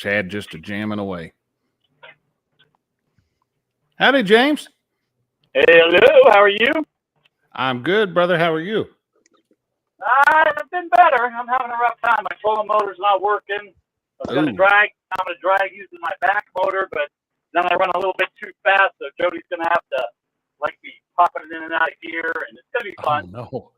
Chad just a jamming away. Howdy, James. Hello, how are you? I'm good, brother. How are you? I've been better. I'm having a rough time. My trolling motor's not working. I was going to drag. I'm going to drag using my back motor, but then I run a little bit too fast, so Jody's going to have to be popping it in and out of gear, and it's going to be fun. Oh, no.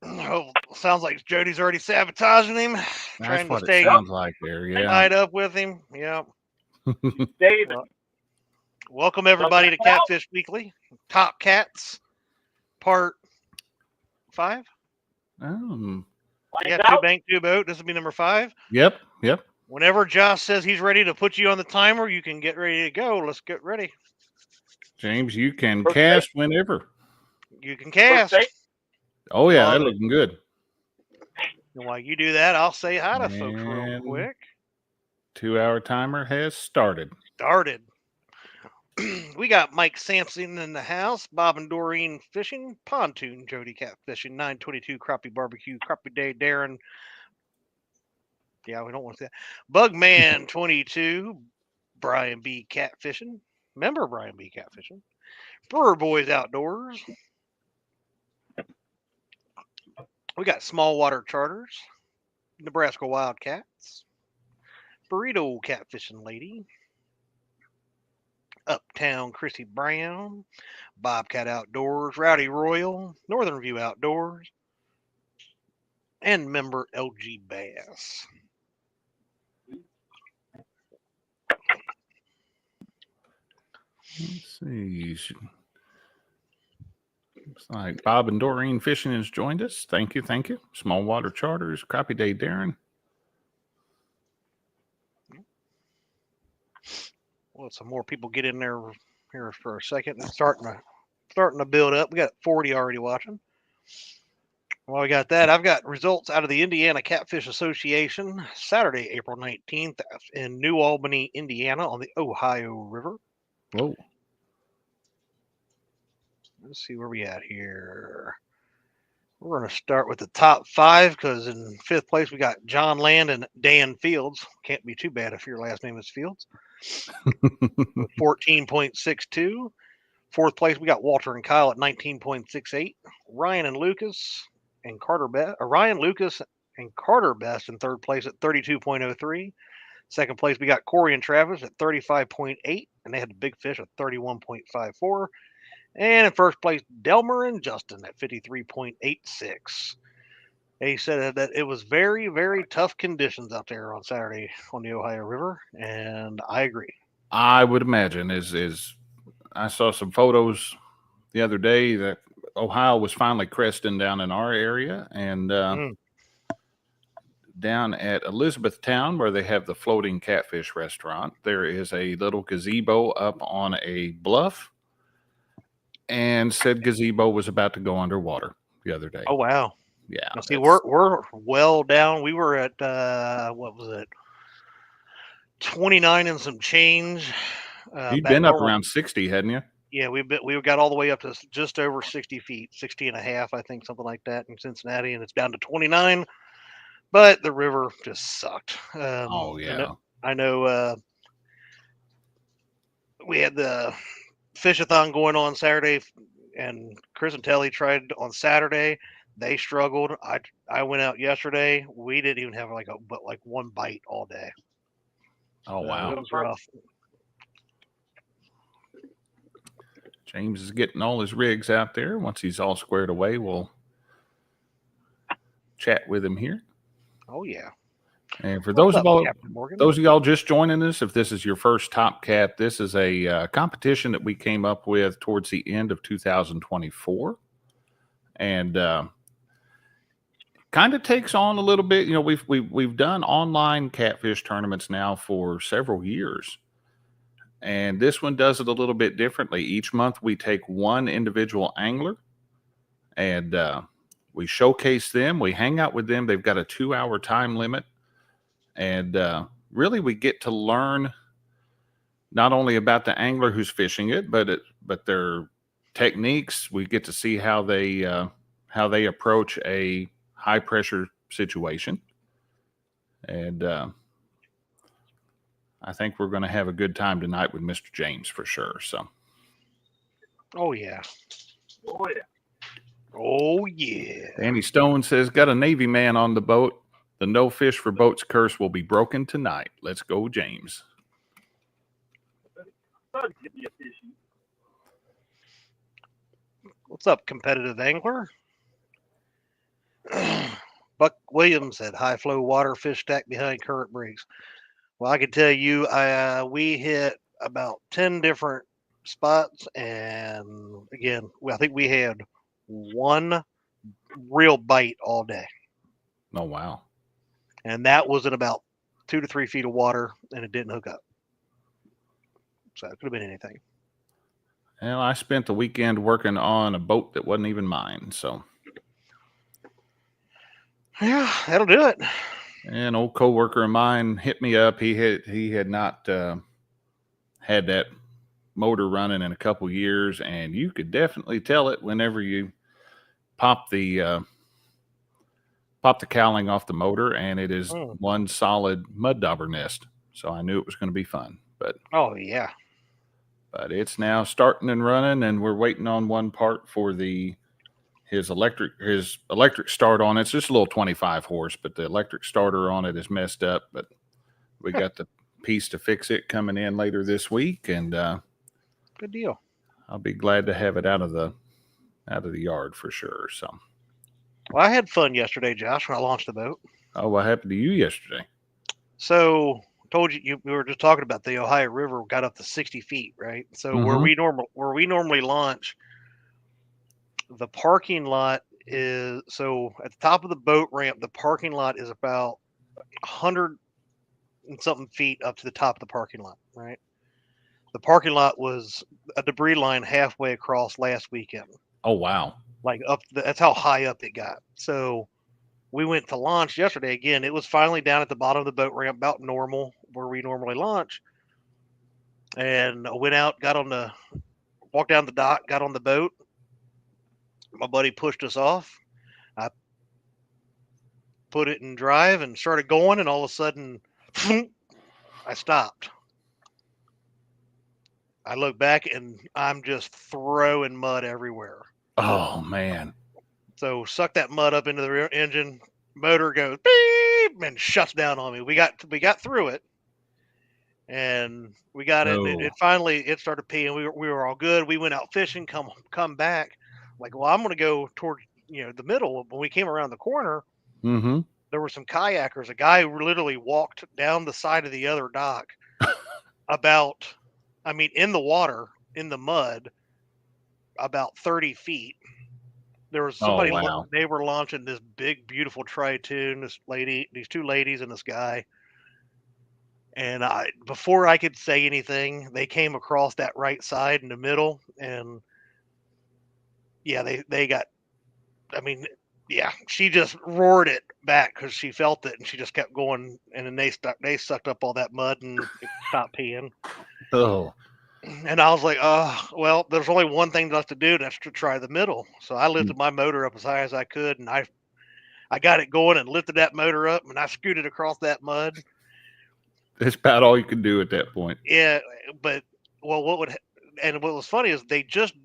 Oh, sounds like Jody's already sabotaging him. That's trying what to stay it sounds like there, yeah. tied up with him. Yeah. David. Welcome, everybody, to Catfish Weekly. Top Cats, Part 5. You got two bank, two boat. This will be number 5. Yep. Whenever Josh says he's ready to put you on the timer, you can get ready to go. Let's get ready. James, you can cast whenever. You can cast. Oh, yeah, that's looking good. And while you do that, I'll say hi to folks real quick. 2-hour timer has started. We got Mike Sampson in the house, Bob and Doreen fishing, Pontoon Jody Catfishing, 922 Crappie Barbecue, Crappie Day Darren. Yeah, we don't want to say that. Bugman 22, Brian B Catfishing. Remember Brian B Catfishing. Brewer Boys Outdoors. We got Small Water Charters, Nebraska Wildcats, Burrito Catfishing Lady, Uptown Chrissy Brown, Bobcat Outdoors, Rowdy Royal, Northern View Outdoors, and member LG Bass. Let's see. Looks like Bob and Doreen Fishing has joined us. Thank you. Small Water Charters, Crappie Day Darren. Well, some more people get in there here for a second. It's starting to build up. We got 40 already watching. While we got that, I've got results out of the Indiana Catfish Association, Saturday, April 19th in New Albany, Indiana on the Ohio River. Whoa. Let's see where we at here. We're going to start with the top 5 because in 5th place we got John Land and Dan Fields. Can't be too bad if your last name is Fields. 14.62. 4th place we got Walter and Kyle at 19.68. Ryan Lucas and Carter Best in 3rd place at 32.03. 2nd place we got Corey and Travis at 35.8, and they had the big fish at 31.54. And in 1st place, Delmer and Justin at 53.86. They said that it was very, very tough conditions out there on Saturday on the Ohio River, and I agree. I would imagine is I saw some photos the other day that Ohio was finally cresting down in our area, and down at Elizabethtown, where they have the floating catfish restaurant, there is a little gazebo up on a bluff. And said gazebo was about to go underwater the other day. Oh, wow. Yeah. Now, see, we're well down. We were at, what was it? 29 and some change. You've been up around 60, hadn't you? Yeah, we got all the way up to just over 60 feet, 60 and a half, I think, something like that in Cincinnati, and it's down to 29. But the river just sucked. Oh, yeah. I know we had the Fishathon going on Saturday, and Chris and Telly tried on Saturday. They struggled. I went out yesterday. We didn't even have like one bite all day. Oh, wow. It was rough. James is getting all his rigs out there. Once he's all squared away, we'll chat with him here. Oh, yeah. And for those of y'all just joining us, if this is your first Top Cat, this is a competition that we came up with towards the end of 2024, and kind of takes on a little bit. You know, we've done online catfish tournaments now for several years, and this one does it a little bit differently. Each month we take one individual angler, and we showcase them. We hang out with them. They've got a 2-hour time limit. And really, we get to learn not only about the angler who's fishing it, but their techniques. We get to see how they approach a high pressure situation, and I think we're going to have a good time tonight with Mr. James for sure. So. Oh yeah. Oh yeah. Oh yeah. Danny Stone says, got a Navy man on the boat. The no fish for boats curse will be broken tonight. Let's go, James. What's up, competitive angler? Buck Williams said, high flow water fish stack behind current breaks. Well, I can tell you, we hit about 10 different spots, and again, I think we had one real bite all day, Oh, wow. and that was in about 2 to 3 feet of water, and it didn't hook up. So it could have been anything. Well, I spent the weekend working on a boat that wasn't even mine. So, Yeah, that'll do it. an old coworker of mine hit me up. He had not had that motor running in a couple years, and you could definitely tell it whenever you pop the cowling off the motor, and it is one solid mud dauber nest. So I knew it was going to be fun. But oh yeah. But it's now starting and running, and we're waiting on one part for his electric start on it. It's just a little 25 horse, but the electric starter on it is messed up. But we got the piece to fix it coming in later this week, and good deal. I'll be glad to have it out of the yard for sure. So, well, I had fun yesterday, Josh, when I launched the boat. Oh, what happened to you yesterday? So told you we were just talking about the Ohio River got up to 60 feet, right? So where we normally launch, the parking lot is so at the top of the boat ramp. The parking lot is about 100 and something feet up to the top of the parking lot, right? The parking lot was a debris line halfway across last weekend. Oh wow! Like that's how high up it got. So we went to launch yesterday. Again, it was finally down at the bottom of the boat ramp, about normal where we normally launch. And I went out, walked down the dock, got on the boat. My buddy pushed us off. I put it in drive and started going, and all of a sudden, I stopped. I look back, and I'm just throwing mud everywhere. Oh, man. So suck that mud up into the rear engine. Motor goes beep and shuts down on me. We got through it, and we got it. It finally started peeing. We were all good. We went out fishing. Come back. Like, well, I'm going to go toward the middle. When we came around the corner, there were some kayakers. A guy who literally walked down the side of the other dock, in the water, in the mud, about 30 feet. There was somebody. Oh, wow. They were launching this big, beautiful Tri-Tune. These two ladies, and this guy. And before I could say anything, they came across that right side in the middle, and yeah, they got. She just roared it back because she felt it, and she just kept going. And then they sucked up all that mud and stopped peeing. Oh. And I was like, well, there's only one thing left to do, and that's to try the middle. So I lifted my motor up as high as I could, and I got it going and lifted that motor up, and I scooted across that mud. That's about all you could do at that point. Yeah, but what was funny is they just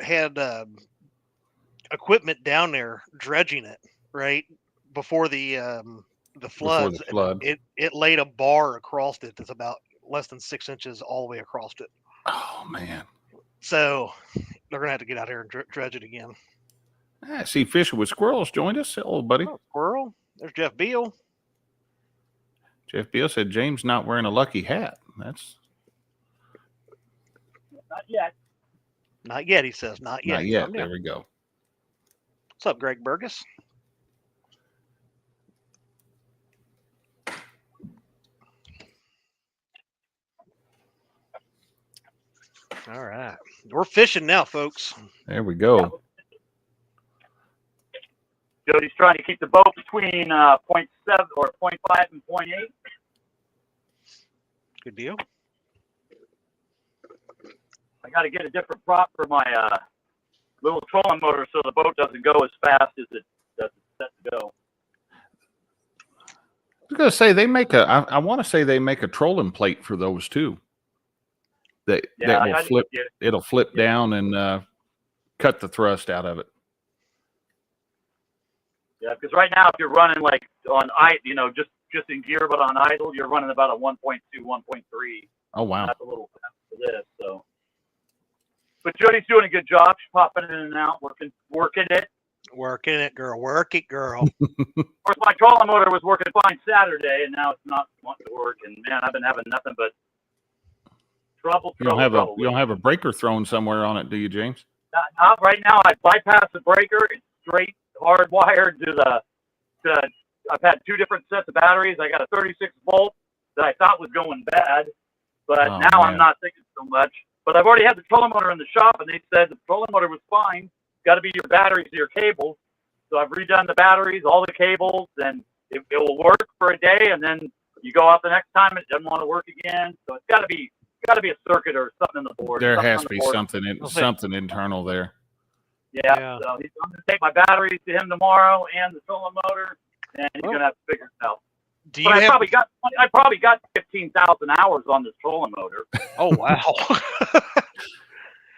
had equipment down there dredging it right before the floods. Before the flood. It laid a bar across it that's about less than 6 inches all the way across it. Oh man! So they're gonna have to get out here and dredge it again. I see Fishing with Squirrels joined us. Hello, buddy. Oh, squirrel. There's Jeff Beal. Jeff Beal said James not wearing a lucky hat. That's not yet. Not yet, he says. Not yet. Not yet. There we go. What's up, Greg Burgess? All right. We're fishing now, folks. There we go. Jody's trying to keep the boat between 0.7 or 0.5 and 0.8. Good deal. I got to get a different prop for my little trolling motor so the boat doesn't go as fast as it's set to go. was gonna say they make I want to say they make a trolling plate for those too. That will flip. It'll flip down and cut the thrust out of it. Yeah, because right now if you're running like on just in gear but on idle, you're running about a 1.2, 1.3. Oh wow. That's a little fast for this. So, but Jody's doing a good job. She's popping in and out, working it. Working it, girl. Work it, girl. Of course, my trolling motor was working fine Saturday, and now it's not wanting to work. And man, I've been having nothing but trouble. You don't have a breaker thrown somewhere on it, do you, James? Not right now. I bypassed the breaker. It's straight hardwired to I've had 2 different sets of batteries. I got a 36 volt that I thought was going bad, but now I'm not thinking so much. But I've already had the trolling motor in the shop, and they said the trolling motor was fine. Got to be your batteries or your cables. So I've redone the batteries, all the cables, and it will work for a day, and then you go out the next time, it doesn't want to work again. So it's got to be a circuit or something in the board. There has to be something internal there. Yeah. So I'm going to take my batteries to him tomorrow and the trolling motor, and he's going to have to figure it out. I probably got 15,000 hours on this trolling motor. Oh wow!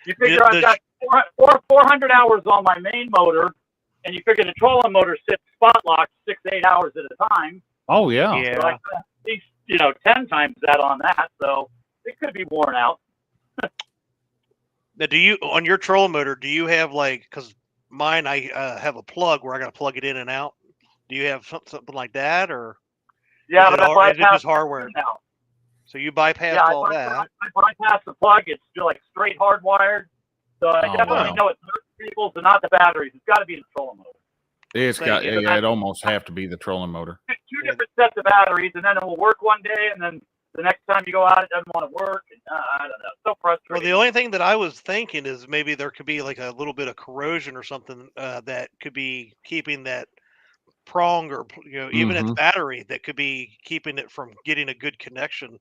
You figure I've got 400 hours on my main motor, and you figure the trolling motor sits spot locked 6-8 hours at a time. Oh yeah. So I got at least 10 times that on that, so it could be worn out. Now, on your trolling motor, do you have because mine I have a plug where I got to plug it in and out? Do you have something like that, or? Yeah, but is it just hardware now? So you bypass all that. I bypass the plug. It's still straight hardwired. So I definitely know it's cables and not the batteries. It's got to be the trolling motor. It almost have to be the trolling motor. 2 different sets of batteries, and then it will work one day, and then the next time you go out, it doesn't want to work. And, I don't know. It's so frustrating. Well, the only thing that I was thinking is maybe there could be like a little bit of corrosion or something that could be keeping that prong or even its battery that could be keeping it from getting a good connection.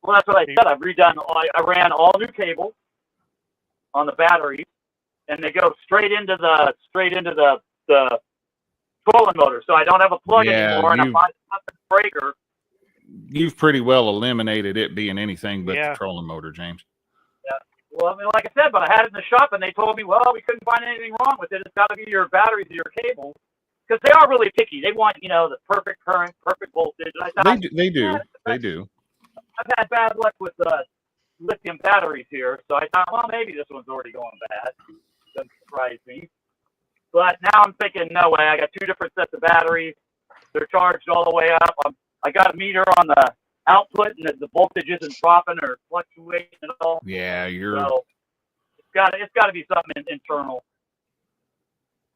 Well, that's what I said. I've redone. I ran all new cables on the batteries, and they go straight into the trolling motor. So I don't have a plug anymore, and I find a breaker. You've pretty well eliminated it being anything but the trolling motor, James. Yeah. Well, I mean, like I said, but I had it in the shop, and they told me, well, we couldn't find anything wrong with it. It's got to be your batteries or your cables. Because they are really picky. They want, the perfect current, perfect voltage. And I thought, they do. I've had bad luck with lithium batteries here, so I thought, well, maybe this one's already going bad. Doesn't surprise me. But now I'm thinking, no way. I got 2 different sets of batteries. They're charged all the way up. I got a meter on the output, and the voltage isn't dropping or fluctuating at all. Yeah, So it's got to be something internal.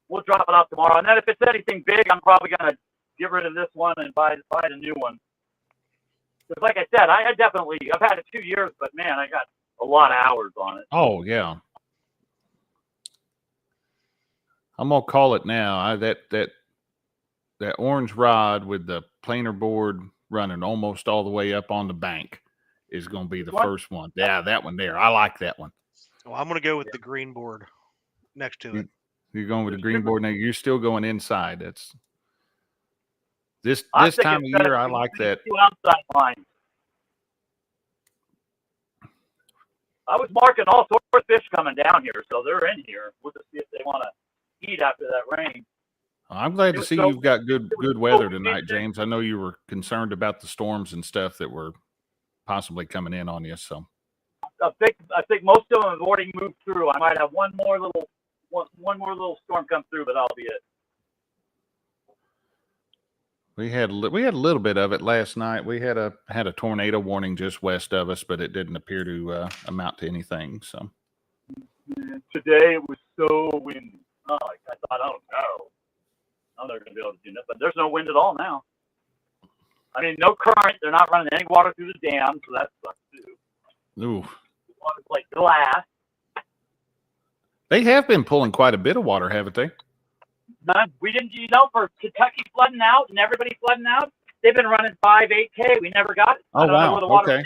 We'll drop it off tomorrow, and then if it's anything big, I'm probably gonna get rid of this one and buy the new one. Because, like I said, I've had it 2 years, but man, I got a lot of hours on it. Oh yeah, I'm gonna call it now. That orange rod with the planer board running almost all the way up on the bank is gonna be the first one. Yeah, that one there. I like that one. Well, I'm gonna go with the green board next to it. You're going with the green board now. You're still going inside. That's this time of year. I like that. 2 outside lines. I was marking all sorts of fish coming down here, so they're in here. We'll just see if they want to eat after that rain. I'm glad to see you've got good weather tonight, James. I know you were concerned about the storms and stuff that were possibly coming in on you. So I think most of them have already moved through. I might have one more little storm come through, but that'll be it. We had a little bit of it last night. We had a tornado warning just west of us, but it didn't appear to amount to anything. So today it was so windy. I thought, oh no, they're going to be able to do that, but there's no wind at all now. I mean, no current. They're not running any water through the dam, so that sucks too. Ooh, the water's like glass. They have been pulling quite a bit of water, haven't they? We didn't, for Kentucky flooding out and everybody flooding out, they've been running 5-8K. We never got it. Oh wow, okay.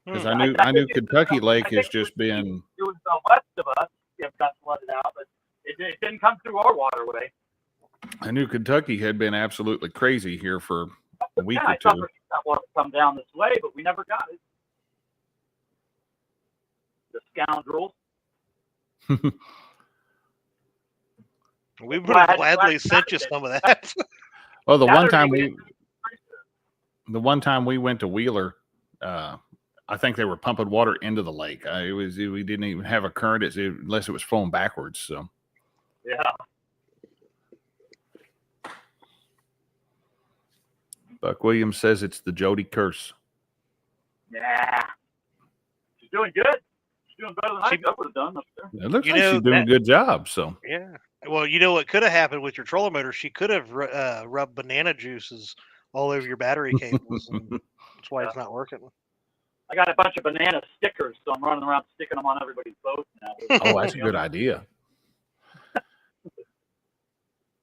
Because I knew Kentucky Lake has just been. It was west of us that got flooded out, but it didn't come through our waterway. I knew Kentucky had been absolutely crazy here for week I or thought two. that water come down this way, but we never got it. The scoundrels. We would have gladly sent you some of that. Well, the one Saturday, time we went to Wheeler, I think they were pumping water into the lake. We didn't even have a current unless it was flowing backwards. So yeah. Buck Williams says it's the Jody curse. Yeah. She's doing good. She's doing better than I would have done up there. It looks like she's doing a good job. So yeah. Well, you know what could have happened with your trolling motor? She could have rubbed banana juices all over your battery cables, and that's why it's not working. I got a bunch of banana stickers, so I'm running around sticking them on everybody's boats now. Oh, that's a good idea.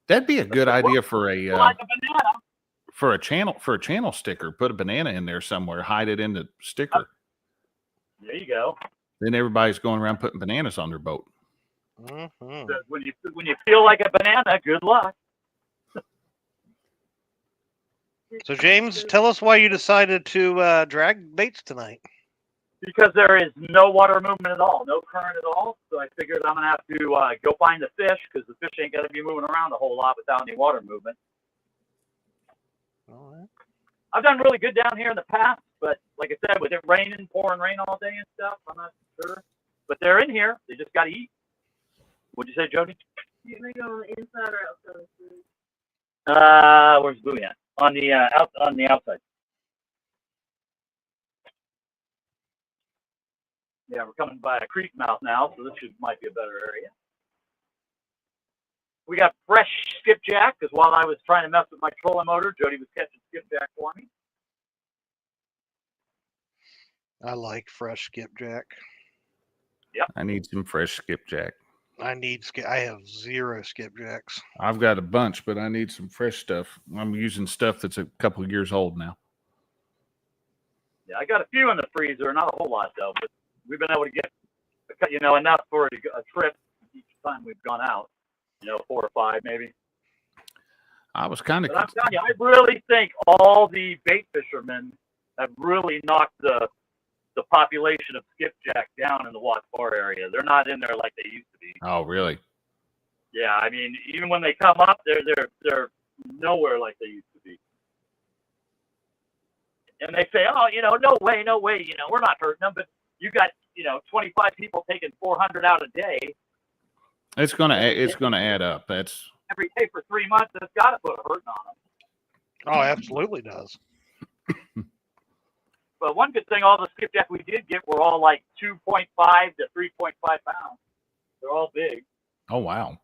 That'd be a good idea for like a banana. For a channel sticker. Put a banana in there somewhere. Hide it in the sticker. There you go. Then everybody's going around putting bananas on their boat. Mm-hmm. So when you feel like a banana, good luck. So James, tell us why you decided to drag baits tonight. Because there is no water movement at all, no current at all. So I figured I'm gonna have to go find the fish because the fish ain't gonna be moving around a whole lot without any water movement. All right. I've done really good down here in the past, but like I said, with it raining, pouring rain all day and stuff, I'm not sure. But they're in here. They just got to eat. What'd you say, Jody? You think on the inside or outside? Where's Booey at? On the outside. Yeah, we're coming by a creek mouth now, so this might be a better area. We got fresh skipjack, because while I was trying to mess with my trolling motor, Jody was catching skipjack for me. I like fresh skipjack. Yep. I need some fresh skipjack. I have 0 skipjacks. I've got a bunch, but I need some fresh stuff. I'm using stuff that's a couple of years old now. Yeah, I got a few in the freezer, not a whole lot though, but we've been able to get, enough for a trip each time we've gone out. 4 or 5 maybe. I was kind of. But I'm telling you, I really think all the bait fishermen have really knocked the population of skipjack down in the Watts Bar area. They're not in there like they used to be. Oh, really? Yeah, I mean, even when they come up, they're nowhere like they used to be. And they say, oh, no way, we're not hurting them. But you got, 25 people taking 400 out a day. It's gonna add up. That's every day for 3 months. It's got to put a hurting on them. Oh, absolutely does. But one good thing, all the skipjack we did get were all like 2.5 to 3.5 pounds. They're all big. Oh, wow.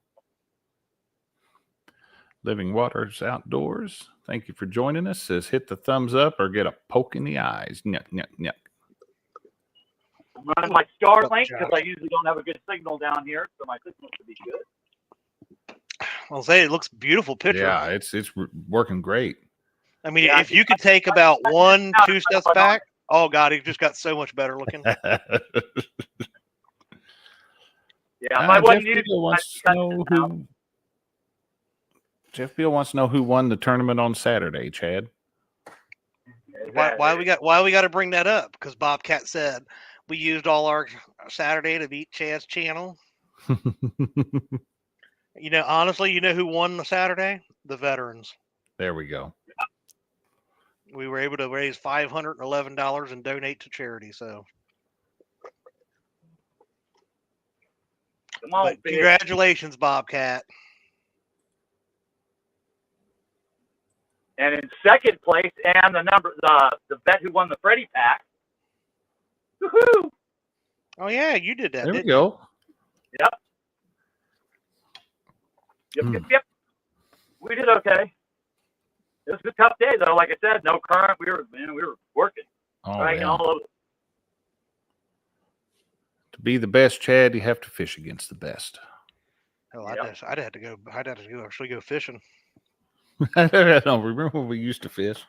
Living Waters Outdoors. Thank you for joining us. Says hit the thumbs up or get a poke in the eyes. Nyuk, nyuk, nyuk. I'm running my Starlink because I usually don't have a good signal down here, so my signal should be good. I'll say it looks beautiful picture. Yeah, it's working great. I mean, if you could take about 1-2 steps back, oh God, it just got so much better looking. Yeah, my one news. Jeff Beal wants to know who won the tournament on Saturday, Chad. Why we got to bring that up? Because Bobcat said we used all our Saturday to beat Chad's channel. Honestly, who won the Saturday? The veterans. There we go. We were able to raise $511 and donate to charity. So, come on, congratulations, Bobcat. And in second place, and the vet who won the Freddy pack. Woohoo! Oh yeah, you did that. There we go. Yep. Yep. We did okay. It was a tough day though. Like I said, no current. We were working. Oh, right, yeah. all over. To be the best, Chad, you have to fish against the best. Hell, I'd have to go actually go fishing. I don't remember when we used to fish.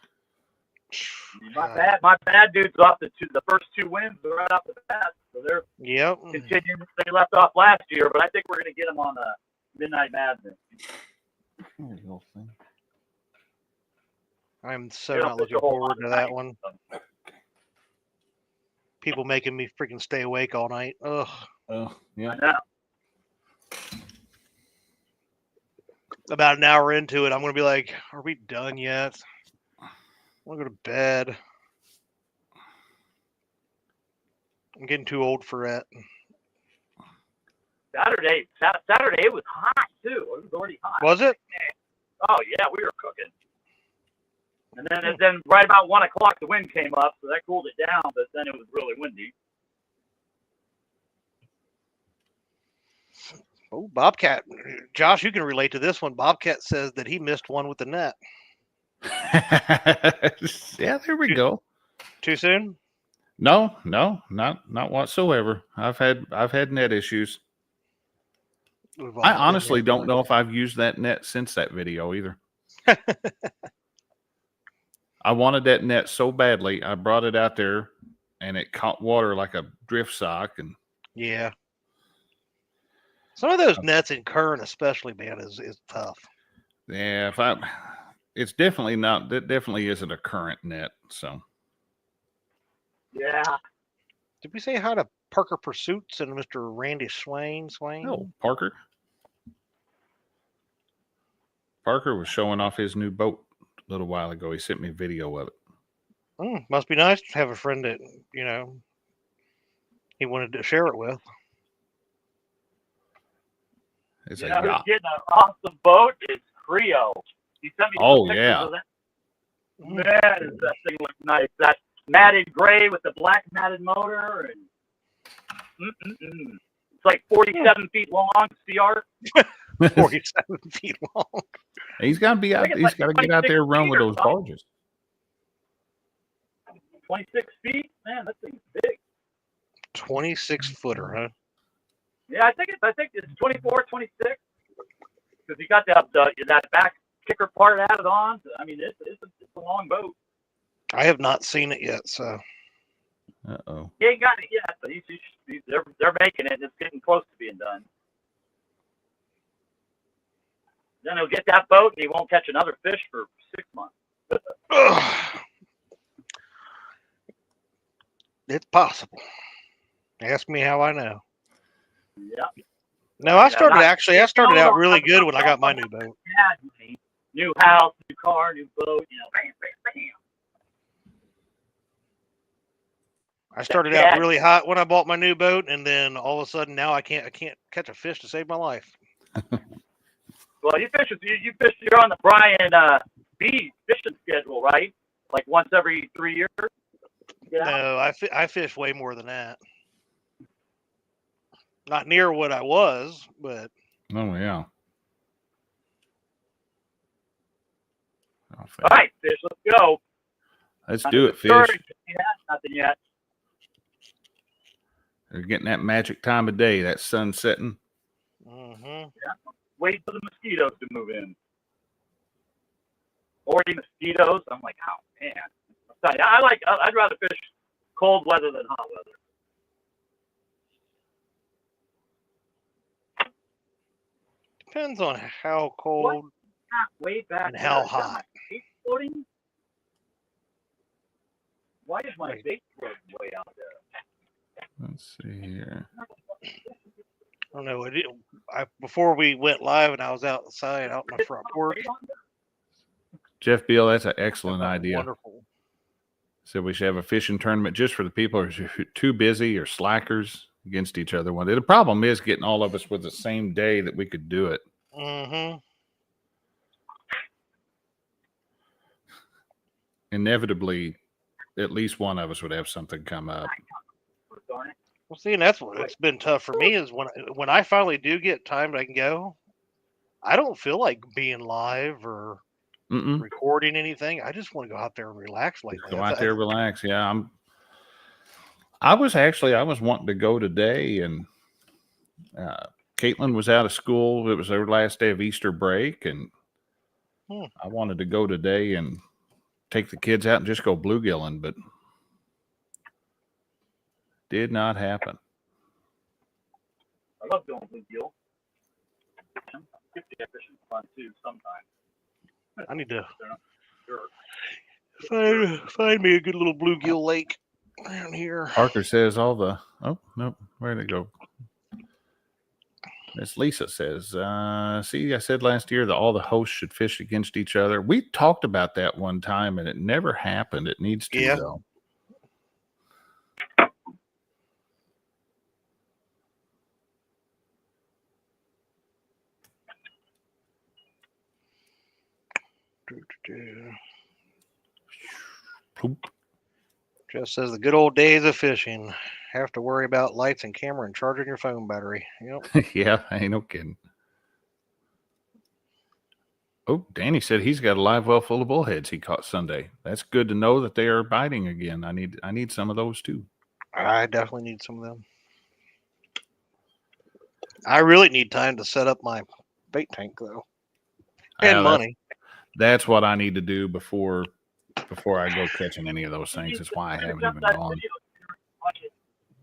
My bad dudes off the first 2 wins right off the bat. So they're continuing. They left off last year, but I think we're going to get them on Midnight Madness. I'm so They don't not fish looking a whole forward lot to of that night, one. so. People making me freaking stay awake all night. Ugh. Oh, yeah. I know. About an hour into it, I'm going to be like, are we done yet? I want to go to bed. I'm getting too old for it. Saturday it was hot too. It was already hot. Was it? Oh yeah, we were cooking. And then right about 1 o'clock the wind came up, so that cooled it down. But then it was really windy. Oh, Bobcat. Josh, you can relate to this one. Bobcat says that he missed one with the net. Yeah, there we go. Too soon? No, not whatsoever. I've had net issues. We've all I been honestly there. don't know if I've used that net since that video either. I wanted that net so badly. I brought it out there and it caught water like a drift sock. And Yeah. Some of those nets in current especially, man, is tough. yeah, it's definitely not, that definitely isn't a current net. So Yeah. Did we say hi to Parker Pursuits and Mr. Randy Swain? oh, Parker was showing off his new boat a little while ago. He sent me a video of it. Must be nice to have a friend that, he wanted to share it with. It's You a know who's yacht. getting an awesome boat? It's Creo. He sent me some pictures of that. Man, does that thing look nice. That matted gray with the black matted motor. And it's like 47 feet long, CR. 47 feet long. He's got to be out. He's got to get out there and run with those barges. 26 feet? Man, that thing's big. 26-footer, huh? Yeah, I think it's 24, 26. Because you got that back kicker part added on. I mean, it's a long boat. I have not seen it yet, so. Uh-oh. He ain't got it yet, but they're making it. And it's getting close to being done. Then he'll get that boat, and he won't catch another fish for 6 months. It's possible. Ask me how I know. Yeah. No, I started out really good when I got my new boat. New house, new car, new boat, bam, bam, bam. I started out really hot when I bought my new boat, and then all of a sudden now I can't catch a fish to save my life. Well, you're on the Brian B fishing schedule, right? Like once every 3 years? No, I fish way more than that. Not near what I was, but. Oh, yeah. All right, fish, let's go. Let's do it, fish. Nothing yet. They're getting that magic time of day, that sun setting. Mm-hmm. Yeah. Wait for the mosquitoes to move in. 40 mosquitoes. I'm like, oh man. I'd rather fish cold weather than hot weather. Depends on how cold way back and how hot. Bait floating? Why is my bait floating way out there? Let's see here. I don't know. Before we went live and I was outside out in my front porch. Jeff Beal, that's an excellent idea. Wonderful. So we should have a fishing tournament just for the people who are too busy or slackers against each other one day. The problem is getting all of us with the same day that we could do it. Mm-hmm. Inevitably, at least one of us would have something come up. Well, see, and that's what it's been tough for me is when I finally do get time I can go, I don't feel like being live or recording anything. I just want to go out there and relax lately. Go out there, relax. Yeah, I was wanting to go today, and Caitlin was out of school. It was her last day of Easter break, and I wanted to go today and take the kids out and just go bluegilling, but did not happen. I love going bluegill. Fishing fun too sometimes. I need to sure. Find me a good little bluegill lake down here. Parker says all the. Oh nope, where'd it go? Miss Lisa says, "See, I said last year that all the hosts should fish against each other. We talked about that one time, and it never happened. It needs to though." Poop. Just says the good old days of fishing. Have to worry about lights and camera and charging your phone battery. Yep. Yeah, ain't no kidding. Oh, Danny said he's got a live well full of bullheads he caught Sunday. That's good to know that they are biting again. I need some of those too. I definitely need some of them. I really need time to set up my bait tank though, and money. That's what I need to do before I go catching any of those things. That's why I haven't even gone.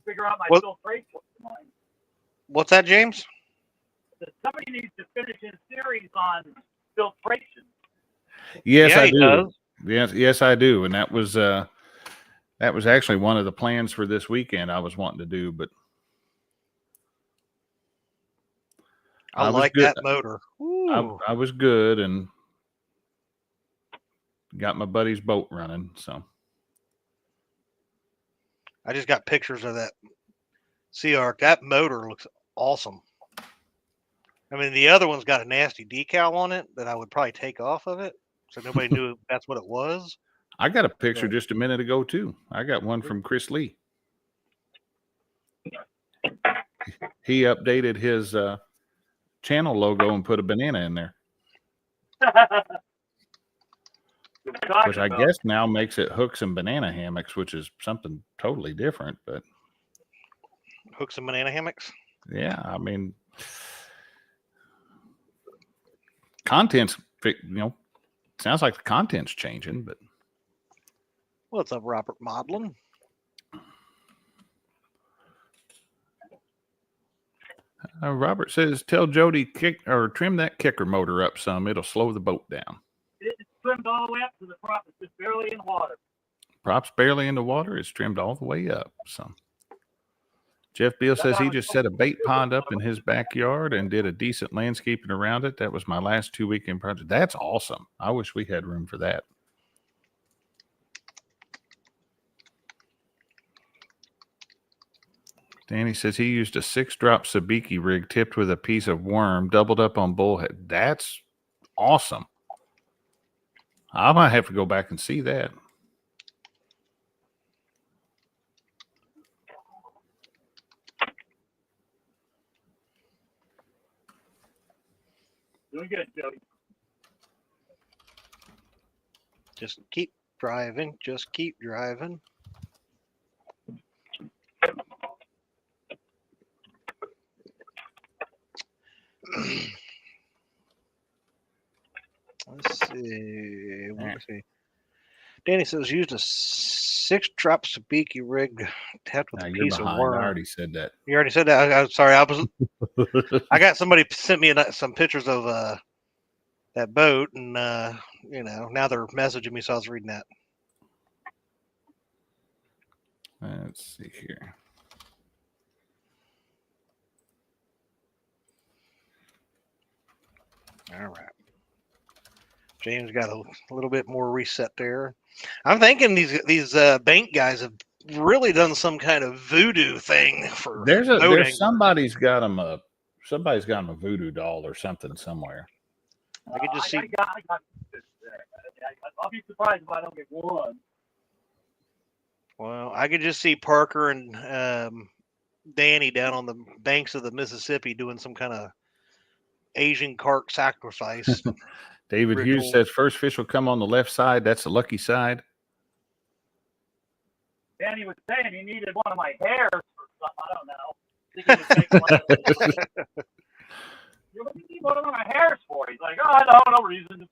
Figure out my filtration. What's that, James? Somebody needs to finish his series on filtration. Yes, Yeah, I he do. does. Yes, I do. And that was actually one of the plans for this weekend I was wanting to do, but I like that motor. I was good and got my buddy's boat running. So I just got pictures of that Sea Arc. That motor looks awesome. I mean, the other one's got a nasty decal on it that I would probably take off of it, so nobody knew that's what it was. I got a picture just a minute ago too. I got one from Chris Lee. He updated his channel logo and put a banana in there, which I guess now makes it hooks and banana hammocks, which is something totally different. But hooks and banana hammocks. Yeah, I mean, content's, sounds like the content's changing, but. What's up, Robert Modlin? Robert says, "Tell Jody trim that kicker motor up some. It'll slow the boat down." It's trimmed all the way up to the prop. It's just barely in the water. Prop's barely in the water. It's trimmed all the way up. So Jeff Beal says he just set a bait pond up in his backyard and did a decent landscaping around it. That was my last 2 weekend project. That's awesome. I wish we had room for that. Danny says he used a 6-drop sabiki rig tipped with a piece of worm, doubled up on bullhead. That's awesome. I might have to go back and see that. Doing good, Jody. Just keep driving. Just keep driving. Let's see. Danny says used a 6-drop sabiki rig tapped with a piece of worm. I already said that. You already said that. I'm sorry. I got somebody sent me some pictures of that boat, and now they're messaging me, so I was reading that. Let's see here. All right. James got a little bit more reset there. I'm thinking these bank guys have really done some kind of voodoo thing for. There's somebody's got them a voodoo doll or something somewhere. I could just see. I'll be surprised if I don't get one. Well, I could just see Parker and Danny down on the banks of the Mississippi doing some kind of Asian carp sacrifice. David Hughes says first fish will come on the left side. That's the lucky side. Danny was saying he needed one of my hairs or something. I don't know. What do you need one of my hairs for? He's like, no reason.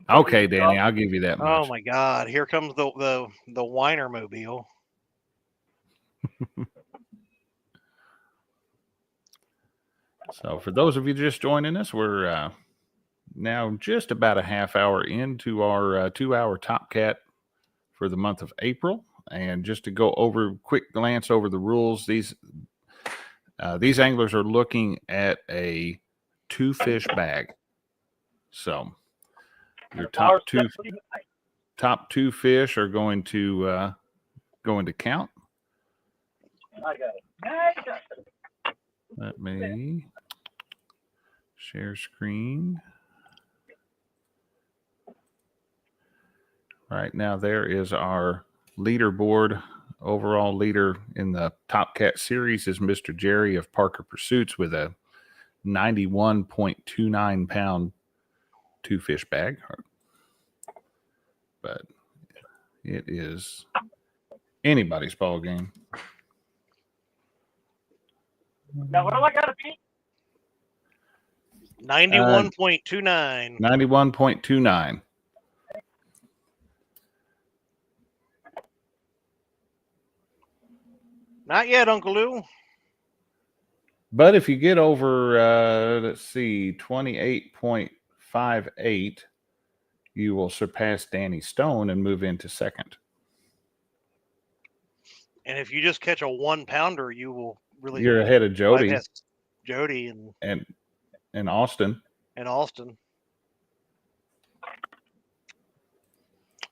Okay, Danny, I'll give you that much. Oh my God! Here comes the whiner mobile. So for those of you just joining us, we're now just about a half hour into our 2-hour Top Cat for the month of April. And just to go over, quick glance over the rules, these anglers are looking at a 2-fish bag. So your top two fish are going to count. I got it. Let me share screen. Right now, there is our leaderboard. Overall leader in the Top Cat series is Mr. Jerry of Parker Pursuits with a 91.29 pound 2-fish bag. But it is anybody's ball game. Now, what do I got to beat? 91.29. 91.29. Not yet, Uncle Lou. But if you get over, let's see, 28.58, you will surpass Danny Stone and move into second. And if you just catch a 1-pounder, you will really. You're ahead of Jody. Jody and Austin. And Austin.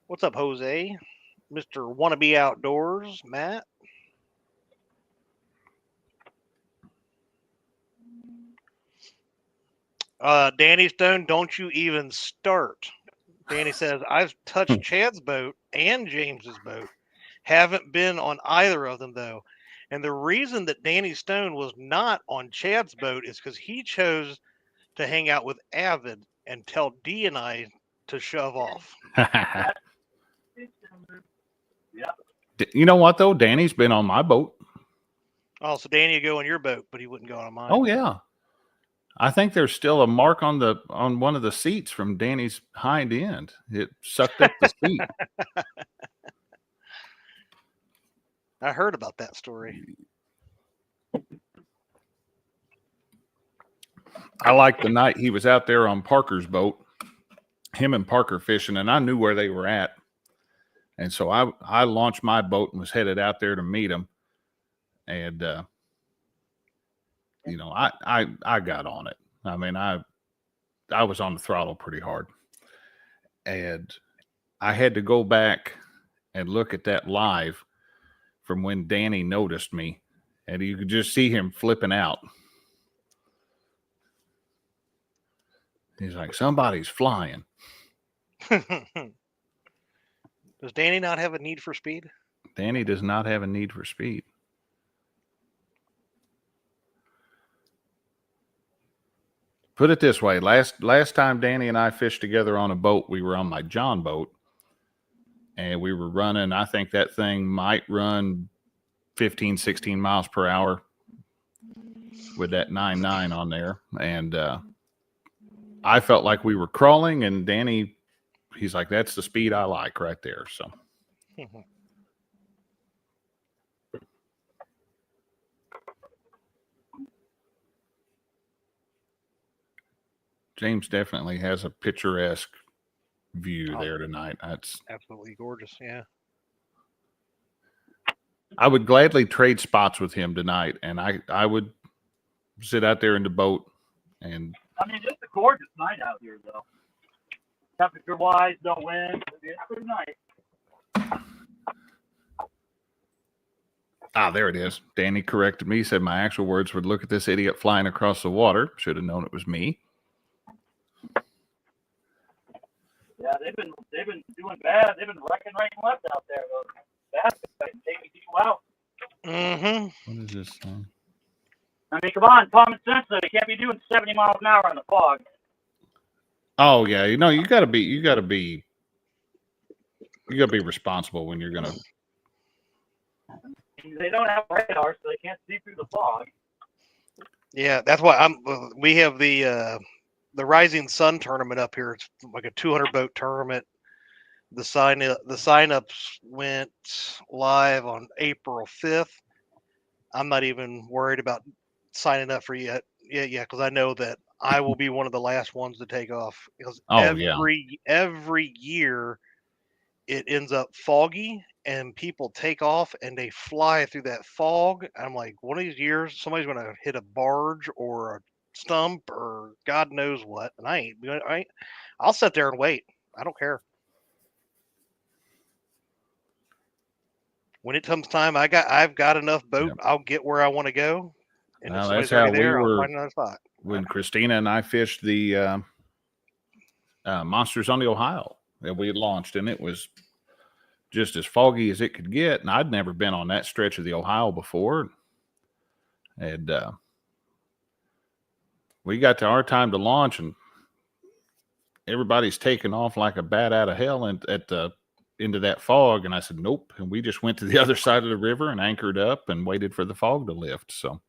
What's up, Jose? Mr. Wannabe Outdoors, Matt. Danny Stone, don't you even start. Danny says, I've touched Chad's boat and James's boat. Haven't been on either of them, though. And the reason that Danny Stone was not on Chad's boat is because he chose to hang out with Avid and tell D and I to shove off. You know what, though? Danny's been on my boat. Oh, so Danny would go on your boat, but he wouldn't go on mine. Oh, yeah. I think there's still a mark on one of the seats from Danny's hind end. It sucked up the seat. I heard about that story. I like the night he was out there on Parker's boat, him and Parker fishing, and I knew where they were at. And so I launched my boat and was headed out there to meet him. And, you know, I got on it. I mean, I was on the throttle pretty hard. And I had to go back and look at that live from when Danny noticed me. And you could just see him flipping out. He's like, somebody's flying. Does Danny not have a need for speed? Danny does not have a need for speed. Put it this way. Last time Danny and I fished together on a boat, we were on my John boat. And we were running, I think that thing might run 15, 16 miles per hour with that 9.9 on there. And I felt like we were crawling, and Danny, he's like, that's the speed I like right there. So. James definitely has a picturesque view there tonight. That's absolutely gorgeous. Yeah. I would gladly trade spots with him tonight, and I would sit out there in the boat. And I mean, it's a gorgeous night out here, though. Temperature wise, no wind. It's pretty nice. Ah, there it is. Danny corrected me. He said my actual words would, look at this idiot flying across the water. Should have known it was me. Yeah, they've been doing bad. They've been wrecking right and left out there. Those baskets taking people out. Mm-hmm. What is this thing? I mean, come on, common sense. Though. You can't be doing 70 miles an hour on the fog. Oh yeah, you know you got to be responsible when you're gonna. They don't have radar, so they can't see through the fog. Yeah, that's why we have the Rising Sun tournament up here. It's like a 200 boat tournament. The sign-ups went live on April 5th. I'm not even worried about signing up for yet, because I know that I will be one of the last ones to take off because yeah. every year it ends up foggy and people take off and they fly through that fog. I'm like, one of these years somebody's going to hit a barge or a stump or God knows what, and I'll sit there and wait. I don't care. When it comes time, I've got enough boat. Yep. I'll get where I want to go. And Well, if that's somebody's already how we there, I'll were find another spot. when Christina and I fished the Monsters on the Ohio that we had launched, and it was just as foggy as it could get. And I'd never been on that stretch of the Ohio before. And we got to our time to launch, and everybody's taking off like a bat out of hell into that fog. And I said, nope. And we just went to the other side of the river and anchored up and waited for the fog to lift. So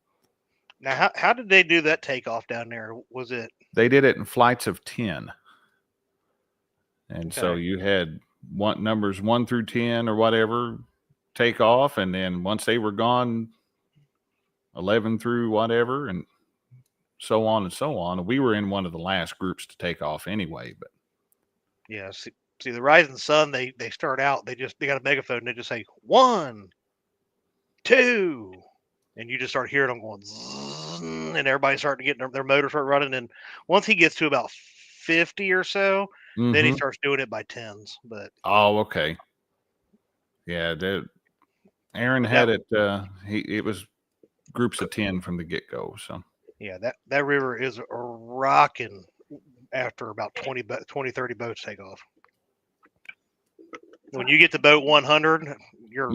now, how did they do that takeoff down there? Was it? they did it in flights of 10. And so Okay. you had numbers 1 through 10 or whatever take off. And then once they were gone, 11 through whatever, and so on and so on. We were in one of the last groups to take off anyway, but Yeah. See, the Rising Sun, they start out, they got a megaphone and they just say 1, 2, and you just start hearing them going, zzz, and everybody's starting to get their motors start running. And once he gets to about 50 or so, then he starts doing it by 10s. But oh, okay, yeah. Aaron had it. It was groups of 10 from the get go. So yeah, that river is rocking after about 20, 30 boats take off. When you get to boat 100, you're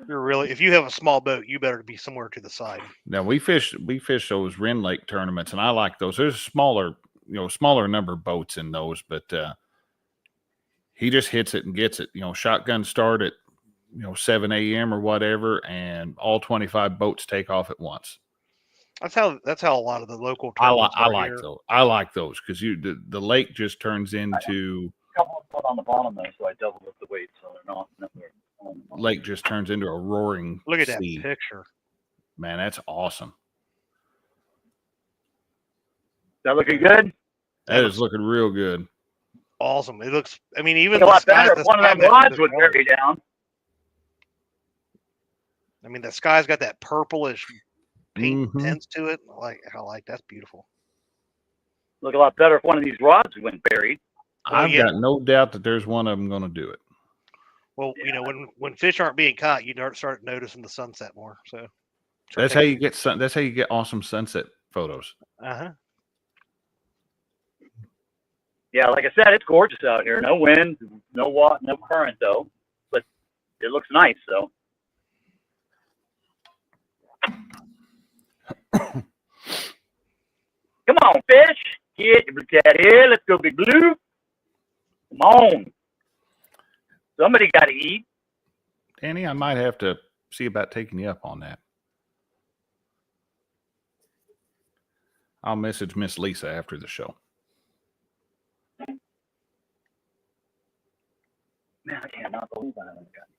really, if you have a small boat, you better be somewhere to the side. Now we fish those Wren Lake tournaments, and I like those. There's smaller number of boats in those, but he just hits it and gets it. Shotgun start at 7 a.m. or whatever, and all 25 boats take off at once. That's how a lot of the local tournaments I like those. I like those because the lake just turns into A couple of foot on the bottom though, so I doubled up the weight, so they're not. lake just turns into a roaring Look at sea. that picture. Man, that's awesome. That looking good? That is looking real good. Awesome. It looks, I mean, even a the lot sky, better if one of them rods would bury down. I mean, the sky's got that purplish pink Mhm. tints to it. I like that's beautiful. Look a lot better if one of these rods went buried. I've got no doubt that there's one of them going to do it. Well, when fish aren't being caught, you start noticing the sunset more. So That's how you get awesome sunset photos. Yeah, like I said, it's gorgeous out here. No wind, no current though, but it looks nice though. Come on, fish. Get your cat here. Let's go, Big Blue. Come on. Somebody got to eat. Danny, I might have to see about taking you up on that. I'll message Miss Lisa after the show. Man, I cannot believe I haven't got it.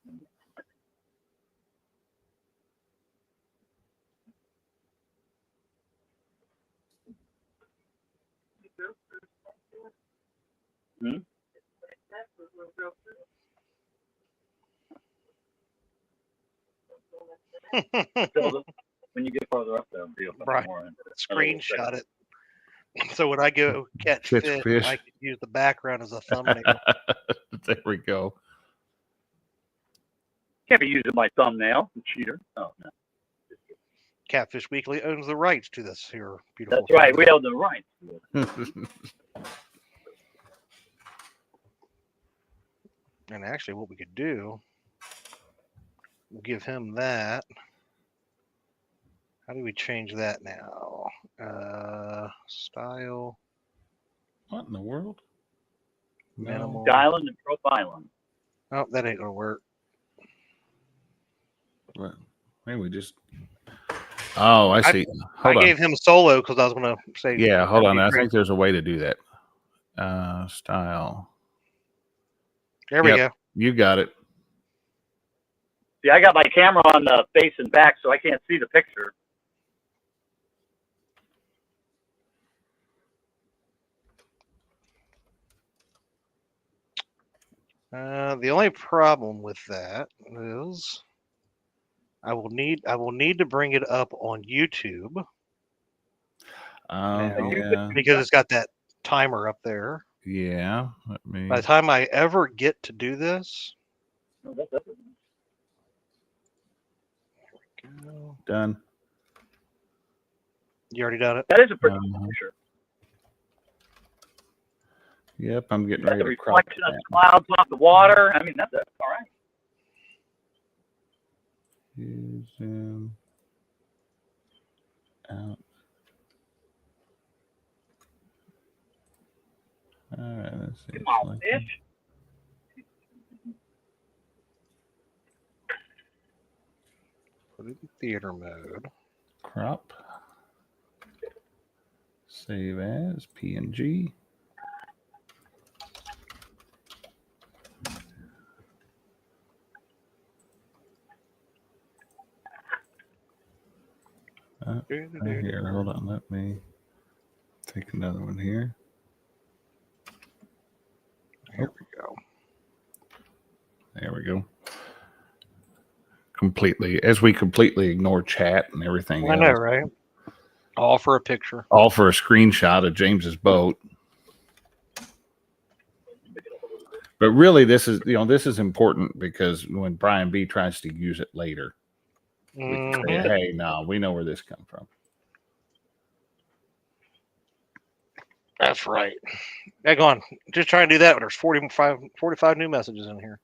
When you get farther up there, it'll be a Right. more. Screenshot it. So when I go catch fish, I can use the background as a thumbnail. There we go. Can't be using my thumbnail, you cheater. Oh no. Catfish Weekly owns the rights to this here beautiful. That's right. We own the rights. And actually, what we could do, we'll give him that. How do we change that now? Style. What in the world? Minimal. Styling and profiling. Oh, that ain't gonna work. What? Maybe we just. Oh, I see. I gave him solo because I was gonna say. Yeah, hold on. I think there's a way to do that. Style. There we go. You got it. See, I got my camera on the face and back, so I can't see the picture. The only problem with that is I will need to bring it up on YouTube Oh, now, yeah. because it's got that timer up there. Yeah. Let me. By the time I ever get to do this, Done. you already done it. That is a pretty Uh-huh. cool picture. Yep, I'm getting Got ready the to crop reflection of that. the clouds off the water. I mean, that's all right. Use them out. All right, let's see. Come on, Select fish. Put it in theater mode. crop. Save as PNG. Right here, hold on. Let me take another one here. Here we go. There we go. Completely, as we completely ignore chat and everything I else. know, right? All for a picture. All for a screenshot of James's boat. But really, this is important because when Brian B tries to use it later, we can say, hey, no, we know where this comes from. That's right. Hang on. Just try and do that, but there's 45 new messages in here.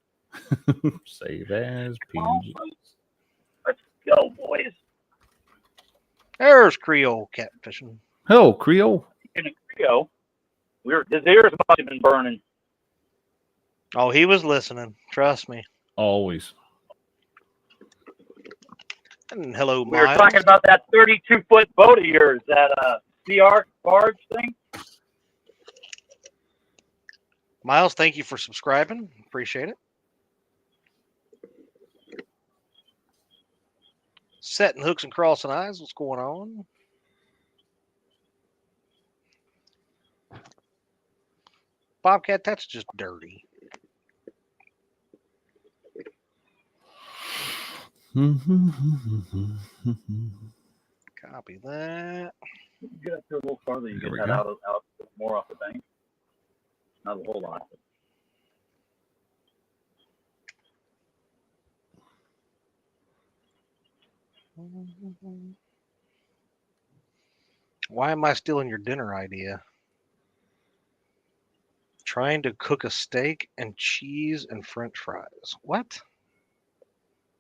Save as PNG. Let's go, boys. There's Creole catfishing. Hello, Creole. In a Creole, his ears must have been burning. Oh, he was listening. Trust me. Always. And hello, We were Miles. talking about that 32-foot boat of yours, that CR barge thing. Miles, thank you for subscribing. Appreciate it. Setting hooks and crossing eyes. What's going on? Bobcat, that's just dirty. Copy that. Get up here a little farther. You There get we that go. out more off the bank. Not a whole lot. Why am I stealing your dinner idea? Trying to cook a steak and cheese and French fries. What?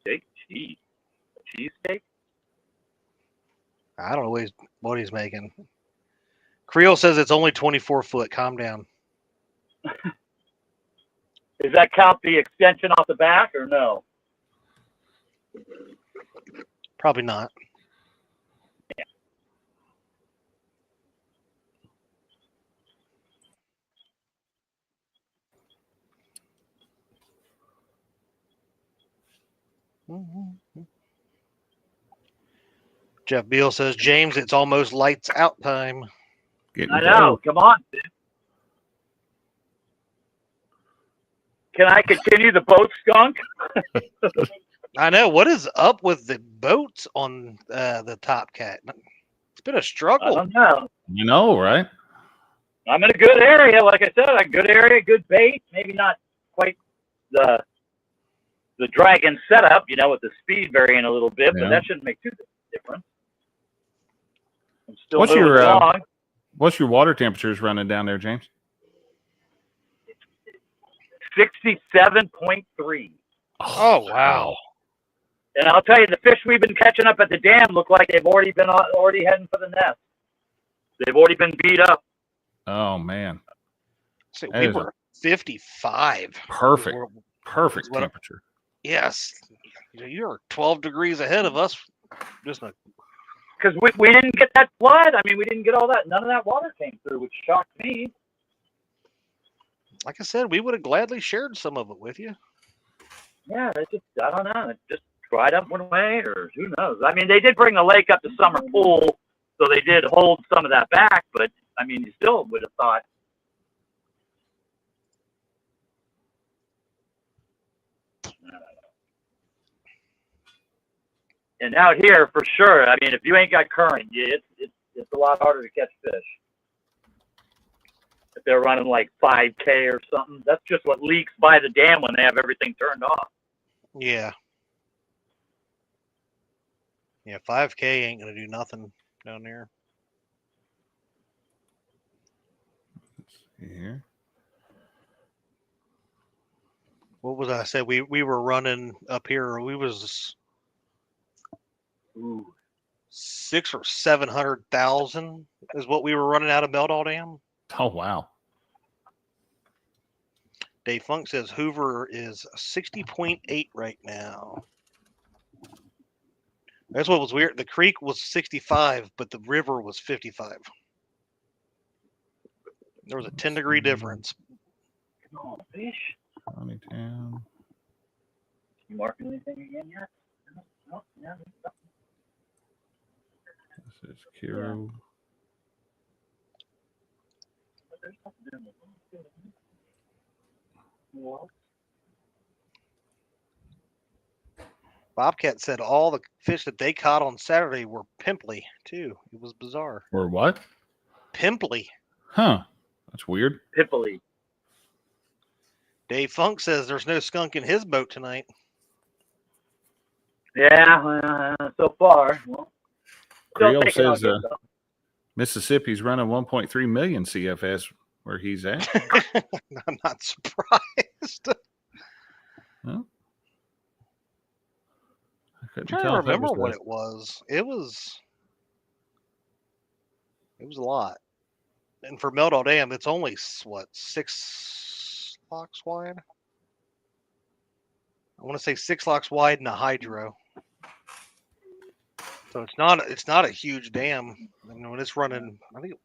Steak, cheesesteak. I don't know what he's making. Creole says it's only 24 foot. Calm down. Does that count the extension off the back or no? Probably not. Yeah. Jeff Beal says, James, it's almost lights out time. Getting I know. close. Come on. Dude. Can I continue the boat skunk? I know. What is up with the boats on the Top Cat? It's been a I struggle. don't know. You know, right? I'm in a good area. Like I said, a good area, good bait. Maybe not quite the dragon setup, with the speed varying a little bit, but that shouldn't make too much difference. I'm still moving along. What's your water temperatures running down there, James? 67.3. Oh, wow. And I'll tell you, the fish we've been catching up at the dam look like they've already heading for the nest. They've already been beat up. Oh, man. So we were 55. Perfect temperature. Yes. You're 12 degrees ahead of us. Because we didn't get that flood. I mean, we didn't get all that. None of that water came through, which shocked me. Like I said, we would have gladly shared some of it with you. Yeah, I don't know. It just dried up, went away, or who knows. I mean, they did bring the lake up to summer pool, so they did hold some of that back, but, I mean, you still would have thought. And out here, for sure, I mean, if you ain't got current, it's a lot harder to catch fish. If they're running like 5K or something, that's just what leaks by the dam when they have everything turned off. Yeah. Yeah, 5K ain't gonna do nothing down there. Here. What was I said? We were running up here. We was Ooh. 600,000 or 700,000 is what we were running out of Meldal Dam. Oh wow. Dave Funk says Hoover is 60.8 right now. That's what was weird. The creek was 65, but the river was 55. There was a 10-degree difference. Oh, fish. County Town. You marking anything again yet? No, yeah. This is Kiro. Bobcat said all the fish that they caught on Saturday were pimply, too. It was bizarre. Or what? Pimply. Huh. That's weird. Pippily. Dave Funk says there's no skunk in his boat tonight. Yeah, so far. Well, still Creel taking out says good stuff. Mississippi's running 1.3 million CFS where he's at. I'm not surprised. Well, I I'm couldn't trying tell to if that remember was what the- it was. It was a lot. And for Meldal Dam, it's only what, 6 locks wide? I want to say 6 locks wide and a hydro. So it's not a huge dam. I mean, when it's running, I think for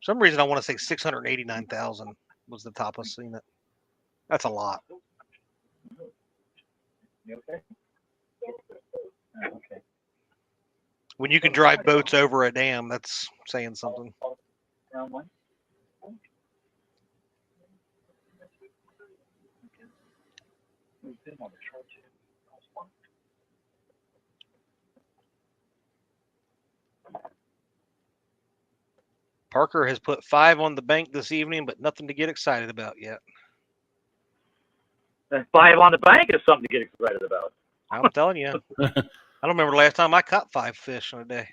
some reason I want to say 689,000 was the top I've seen it. That's a lot. You okay? Okay. When you can drive boats over a dam, that's saying something. Round one. Parker has put 5 on the bank this evening, but nothing to get excited about yet. And 5 on the bank is something to get excited about. I'm telling you. I don't remember the last time I caught 5 fish in a day.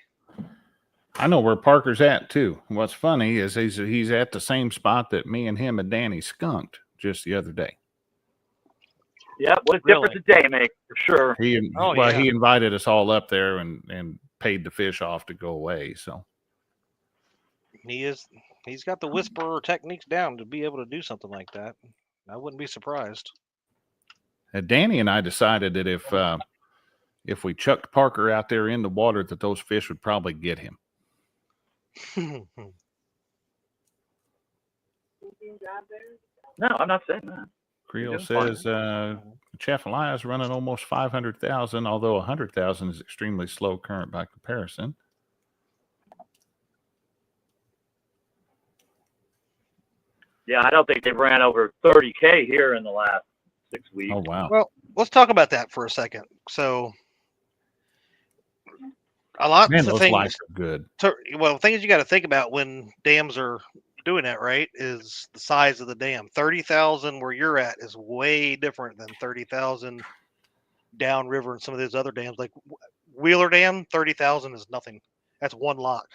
I know where Parker's at too. What's funny is he's at the same spot that me and him and Danny skunked just the other day. Yeah, what a Really? difference a day make for sure. He yeah. he invited us all up there and paid the fish off to go away. So He's got the whisperer techniques down to be able to do something like that. I wouldn't be surprised. Danny and I decided that if we chucked Parker out there in the water, that those fish would probably get him. No, I'm not saying that. Creel You're doing says Chef is running almost 500,000, although 100,000 is extremely slow current by comparison. Yeah, I don't think they've ran over 30K here in the last 6 weeks. Oh wow! Well, let's talk about that for a second. So, a lot Man, of those things. lights are good. Things you got to think about when dams are doing that, right, is the size of the dam. 30,000 where you're at is way different than 30,000 downriver and some of those other dams. Like Wheeler Dam, 30,000 is nothing. That's one lock,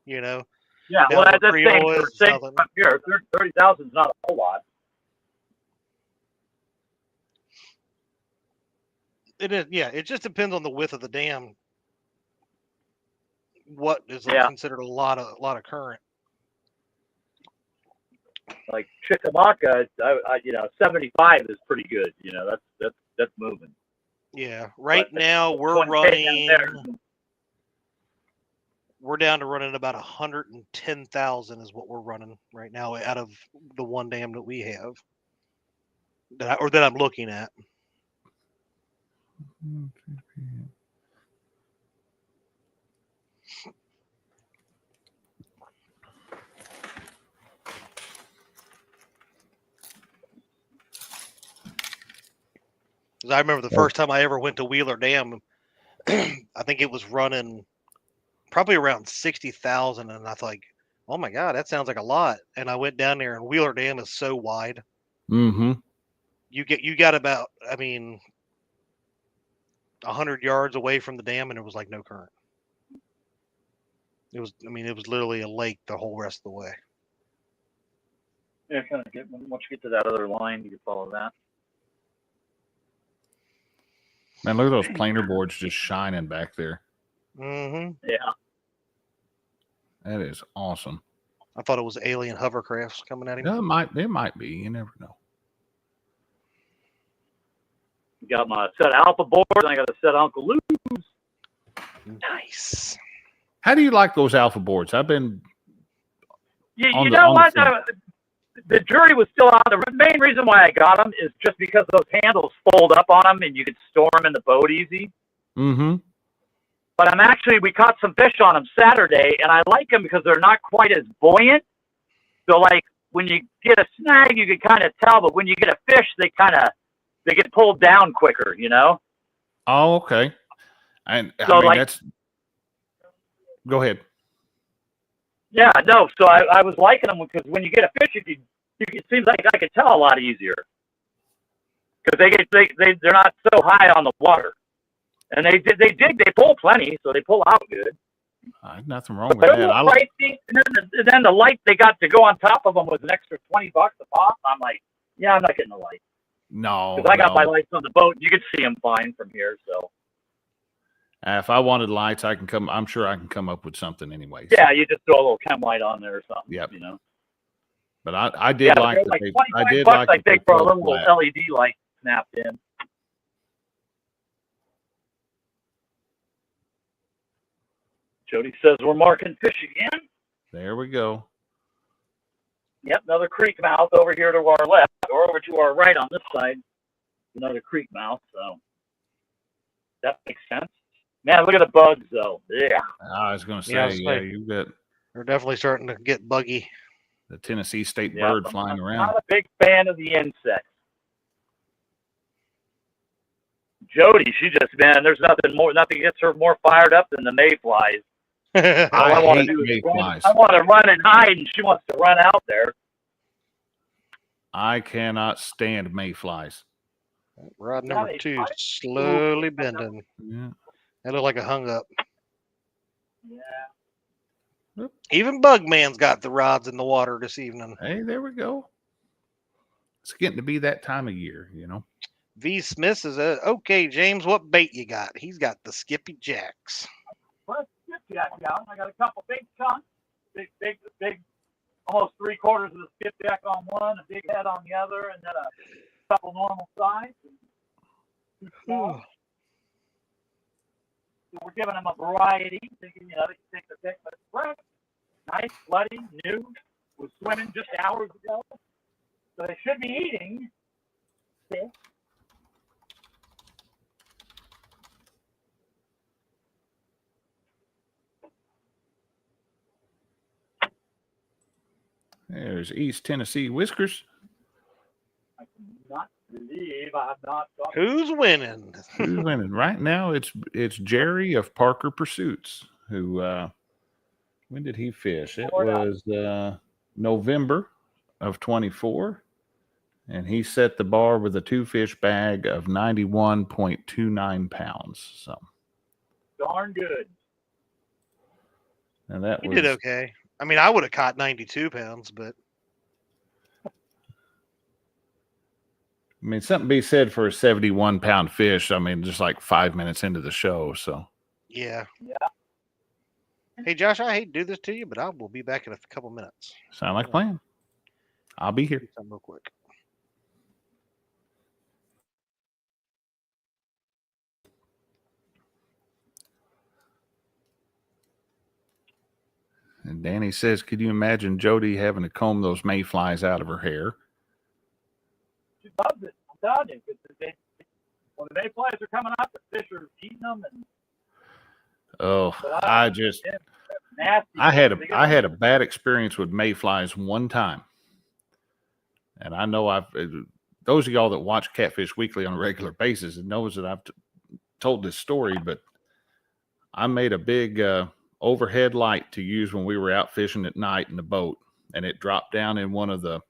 you know. Yeah, Down well, where that's Creole the is, same nothing. up here. 30,000 is not a whole lot. It is, yeah. It just depends on the width of the dam. What is Yeah. considered a lot of current? Like Chickamauga, 75 is pretty good. You know, that's moving. Yeah. Right But now we're 20K down running. there. We're down to running about 110,000 is what we're running right now out of the one dam that we have that I'm looking at. Because I remember the first time I ever went to Wheeler Dam, I think it was running probably around 60,000, and I was like, oh my God, that sounds like a lot. And I went down there, and Wheeler Dam is so wide. Mm-hmm. You got about, 100 yards away from the dam, and there was like no current. It was literally a lake the whole rest of the way. Yeah, kind of once you get to that other line, you can follow that. Man, look at those planer boards just shining back there. Mm-hmm. Yeah. That is awesome. I thought it was alien hovercrafts coming at him. Yeah, it might be. You never know. Got my set Alpha board, and I got a set Uncle Lou's. Nice. How do you like those alpha boards? I've been. You know what? The jury was still on. The main reason why I got them is just because those handles fold up on them, and you could store them in the boat easy. Mm-hmm. But we caught some fish on them Saturday, and I like them because they're not quite as buoyant. So, like, when you get a snag, you can kind of tell, but when you get a fish, they get pulled down quicker, you know? Oh, okay. And so, I mean, that's. Go ahead. Yeah, no. So I was liking them because when you get a fish, it seems like I could tell a lot easier because they're not so high on the water, and they pull plenty, so they pull out good. Nothing wrong with that. And then the light they got to go on top of them was an extra $20 a pop. I'm like, yeah, I'm not getting the light. No, because I got my lights on the boat. You could see them fine from here. So if I wanted lights, I can come. I'm sure I can come up with something anyway. Yeah, you just throw a little chem light on there or something. Yep. You know. But I did like that. Like I did like. I think for a little LED light snapped in. Jody says we're marking fish again. There we go. Yep, another creek mouth over here to our left, or over to our right on this side. Another creek mouth, so that makes sense. Man, look at the bugs, though. Yeah. I was going to say, yeah, you bet. They're definitely starting to get buggy. The Tennessee state bird flying around. I'm not a big fan of the insects. Jody, there's nothing gets her more fired up than the mayflies. I want to do mayflies. I want to run and hide, and she wants to run out there. I cannot stand mayflies. Rod number 2, slowly bending. Yeah. That looked like a hung up. Yeah. Even Bugman's got the rods in the water this evening. Hey, there we go. It's getting to be that time of year, you know. V. Smith says, okay, James, what bait you got? He's got the Skippy Jacks. What skipjack down? I got a couple big chunks, big, almost 3/4 of the skipjack on one, a big head on the other, and then a couple normal size. So we're giving them a variety, thinking they can take the pick, but it's fresh, nice, bloody, new, was swimming just hours ago, so they should be eating fish. There's East Tennessee Whiskers. I cannot believe I have not got. Who's winning? Who's winning? Right now, it's Jerry of Parker Pursuits. Who? When did he fish? It was November of 24, and he set the bar with a 2-fish bag of 91.29 pounds. So Darn good. and that He did okay. I mean, I would have caught 92 pounds, but I mean, something be said for a 71-pound fish. I mean, just like 5 minutes into the show. So yeah. Yeah. Hey, Josh, I hate to do this to you, but I will be back in a couple minutes. sound like a plan. I'll be here. Do something real quick. And Danny says, could you imagine Jody having to comb those mayflies out of her hair? She loves it. I'm telling you, because when the mayflies are coming up, the fish are eating them. And nasty. I had a bad experience with mayflies one time. And I know those of y'all that watch Catfish Weekly on a regular basis, it knows that I've told this story, but I made a big overhead light to use when we were out fishing at night in the boat, and it dropped down in one of the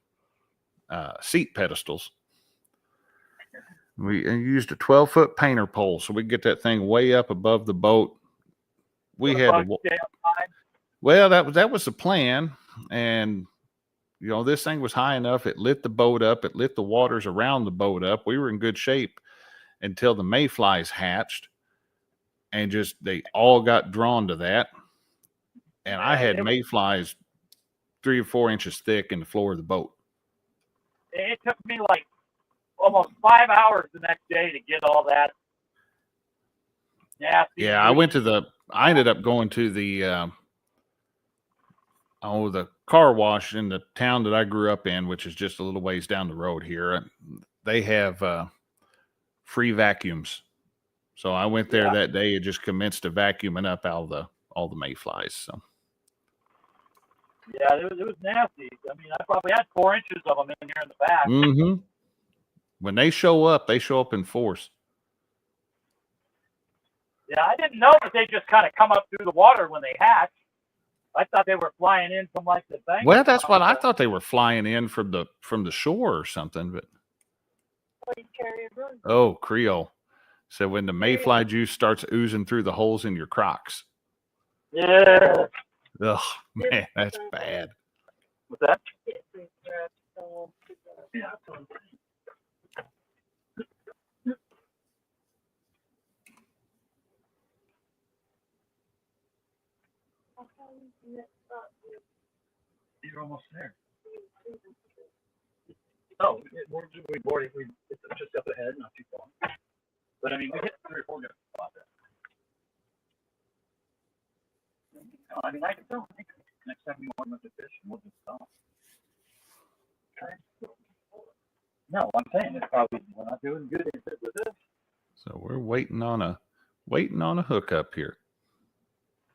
seat pedestals. We used a 12-foot painter pole, so we get that thing way up above the boat. We had to, well, that was the plan, and this thing was high enough. It lit the boat up. It lit the waters around the boat up. We were in good shape until the mayflies hatched, and they all got drawn to that. And I had mayflies 3 or 4 inches thick in the floor of the boat. It took me like almost 5 hours the next day to get all that nasty. Yeah, I ended up going to the car wash in the town that I grew up in, which is just a little ways down the road here. They have free vacuums. So I went there that day and just commenced to vacuuming up all the mayflies. So. Yeah, it was nasty. I mean, I probably had 4 inches of them in here in the back. Mm-hmm. When they show up in force. Yeah, I didn't know that they just kind of come up through the water when they hatch. I thought they were flying in from like the bank. Well, that's what I thought. They were flying in from the shore or something. But oh, Creole. So when the mayfly juice starts oozing through the holes in your Crocs. Yeah. Ugh, man, that's bad. What's that? Yeah. You're almost there. Oh, it's just up ahead, not too far. But I mean, we hit 3 or 4 different spots. I mean, I can tell. Next time we want them to fish, we'll just stop. Okay. No, I'm saying it's probably we're not doing good with this. So we're waiting on a hookup here.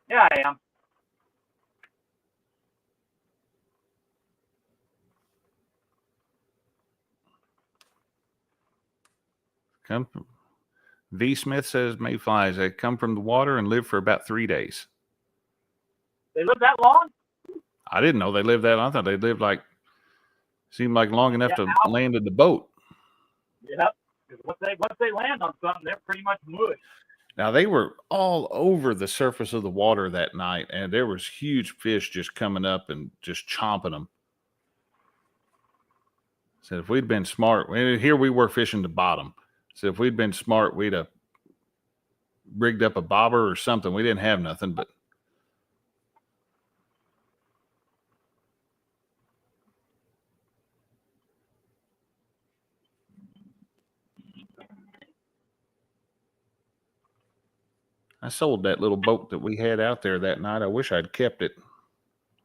Yeah, I am. V. Smith says mayflies, they come from the water and live for about 3 days. They live that long? I didn't know they lived that long. I thought they lived seemed like long enough to land in the boat. Yep. Once they land on something, they're pretty much mush. Now, they were all over the surface of the water that night, and there was huge fish just coming up and just chomping them. So if we'd been smart, here we were fishing the bottom. So if we'd been smart, we'd have rigged up a bobber or something. We didn't have nothing, but I sold that little boat that we had out there that night. I wish I'd kept it.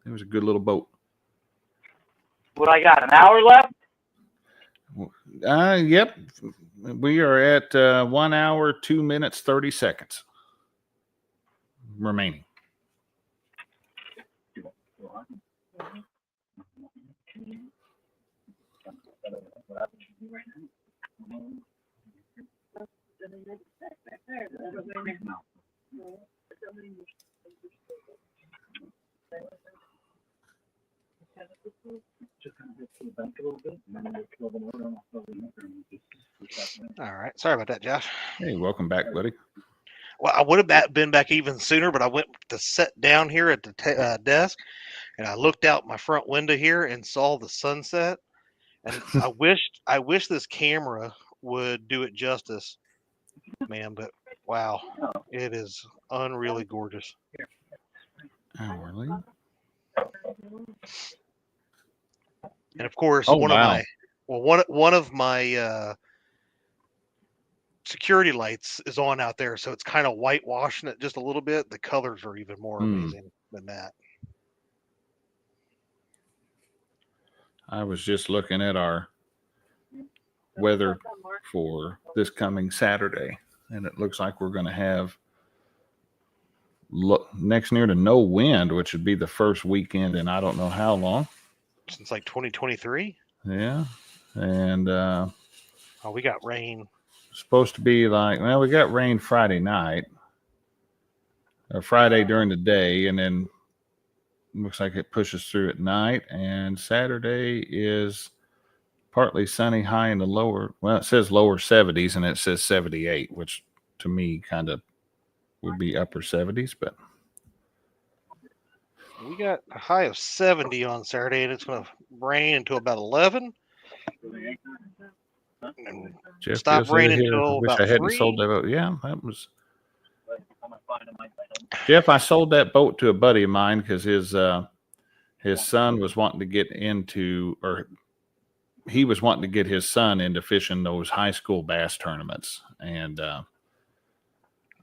It was a good little boat. What I got, an hour left? Yep. We are at 1 hour, 2 minutes, 30 seconds remaining. All right. Sorry about that, Josh. Hey, welcome back, buddy. Well, I would have been back even sooner, but I went to sit down here at the desk, and I looked out my front window here and saw the sunset. And I wish this camera would do it justice, man. But wow, it is unreally gorgeous. Hourly. And of course, one of my security lights is on out there, so it's kind of whitewashing it just a little bit. The colors are even more amazing than that. I was just looking at our weather for this coming Saturday, and it looks like we're going to have next near to no wind, which would be the first weekend in I don't know how long. Since like 2023? Yeah. And we got rain. Supposed to be we got rain Friday night. or Friday during the day, and then looks like it pushes through at night. And Saturday is partly sunny, high in the lower. Well, it says lower 70s, and it says 78, which to me kind of would be upper 70s, but. We got a high of 70 on Saturday, and it's going to rain until about 11. And Jeff stop Gibbs over raining here. until Wish about I hadn't 3. sold that boat. Yeah, that was. Jeff, I sold that boat to a buddy of mine because his son was wanting to get into, or he was wanting to get his son into fishing those high school bass tournaments. And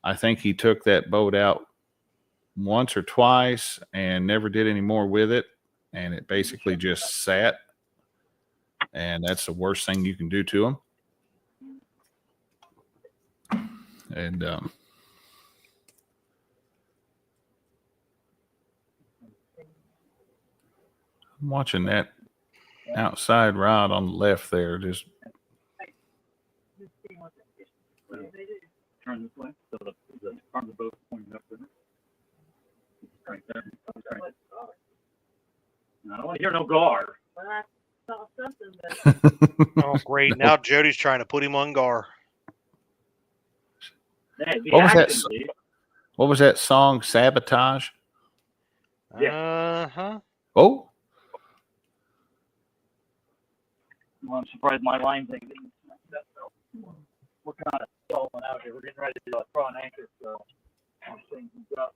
I think he took that boat out once or twice and never did any more with it. And it basically just sat. And that's the worst thing you can do to him. And I'm watching that outside rod on the left there. Just Turn this way, so the front of the boat pointing up with it. Right there. Right. I don't want to hear no gar. Well, I saw something, but Oh, great. Now Jody's trying to put him on gar. What was that song? Sabotage? Uh-huh. Oh. Well, I'm surprised my line thing didn't snap that, so we're kind of stalling out here. We're getting ready to throw an anchor, so I'm seeing who's up.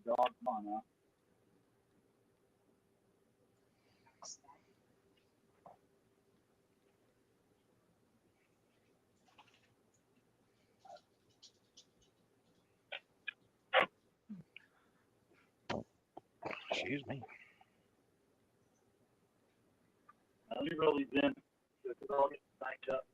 Dog, come on now. Excuse me. Let me roll these in. Because I'll get backed up.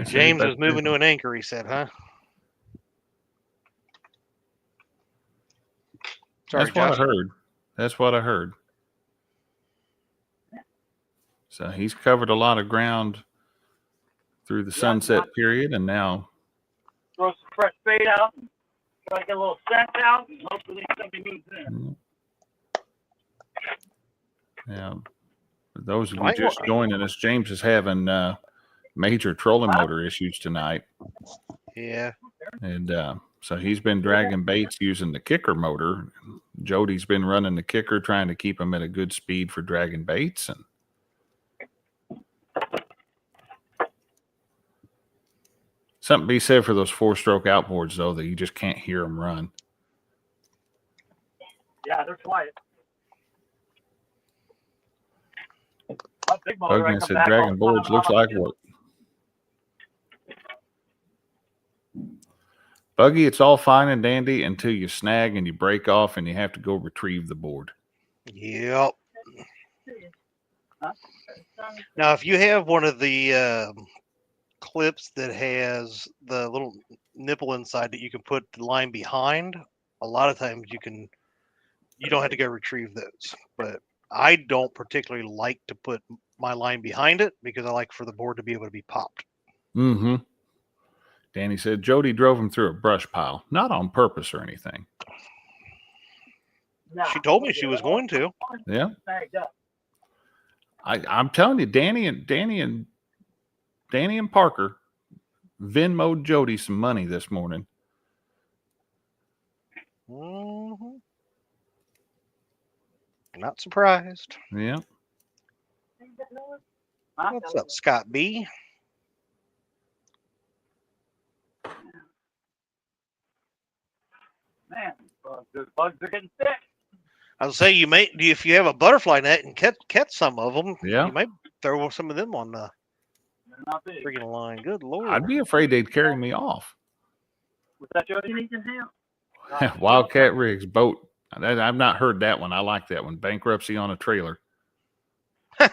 James is moving to an anchor, he said, huh? Sorry, That's what I heard. That's what I heard. So he's covered a lot of ground through the sunset period, and now Throw some fresh bait out, and try to get a little scent out, and hopefully somebody moves in. Yeah. For those of you just joining us, James is having major trolling motor issues tonight. Yeah. And so he's been dragging baits using the kicker motor. Jody's been running the kicker, trying to keep him at a good speed for dragging baits. And something to be said for those 4-stroke outboards, though, that you just can't hear them run. Yeah, they're quiet. Bugman said dragging boards looks like what? Buggy, it's all fine and dandy until you snag and you break off and you have to go retrieve the board. Yep. Now, if you have one of the clips that has the little nipple inside that you can put the line behind, a lot of times you don't have to go retrieve those. But I don't particularly like to put my line behind it because I like for the board to be able to be popped. Mm-hmm. Danny said Jody drove him through a brush pile, not on purpose or anything. She told me she was going to. Yeah. I'm telling you, Danny and Parker Venmo'd Jody some money this morning. Mm-hmm. Not surprised. Yeah. What's up, Scott B? Man, Those bugs are getting sick. I would say if you have a butterfly net and catch some of them, Yeah. you might throw some of them on the They're not big. freaking line. Good Lord. I'd be afraid they'd carry me off. Was that Jody? You need some help. Wildcat Rigs boat. I've not heard that one. I like that one. Bankruptcy on a trailer. I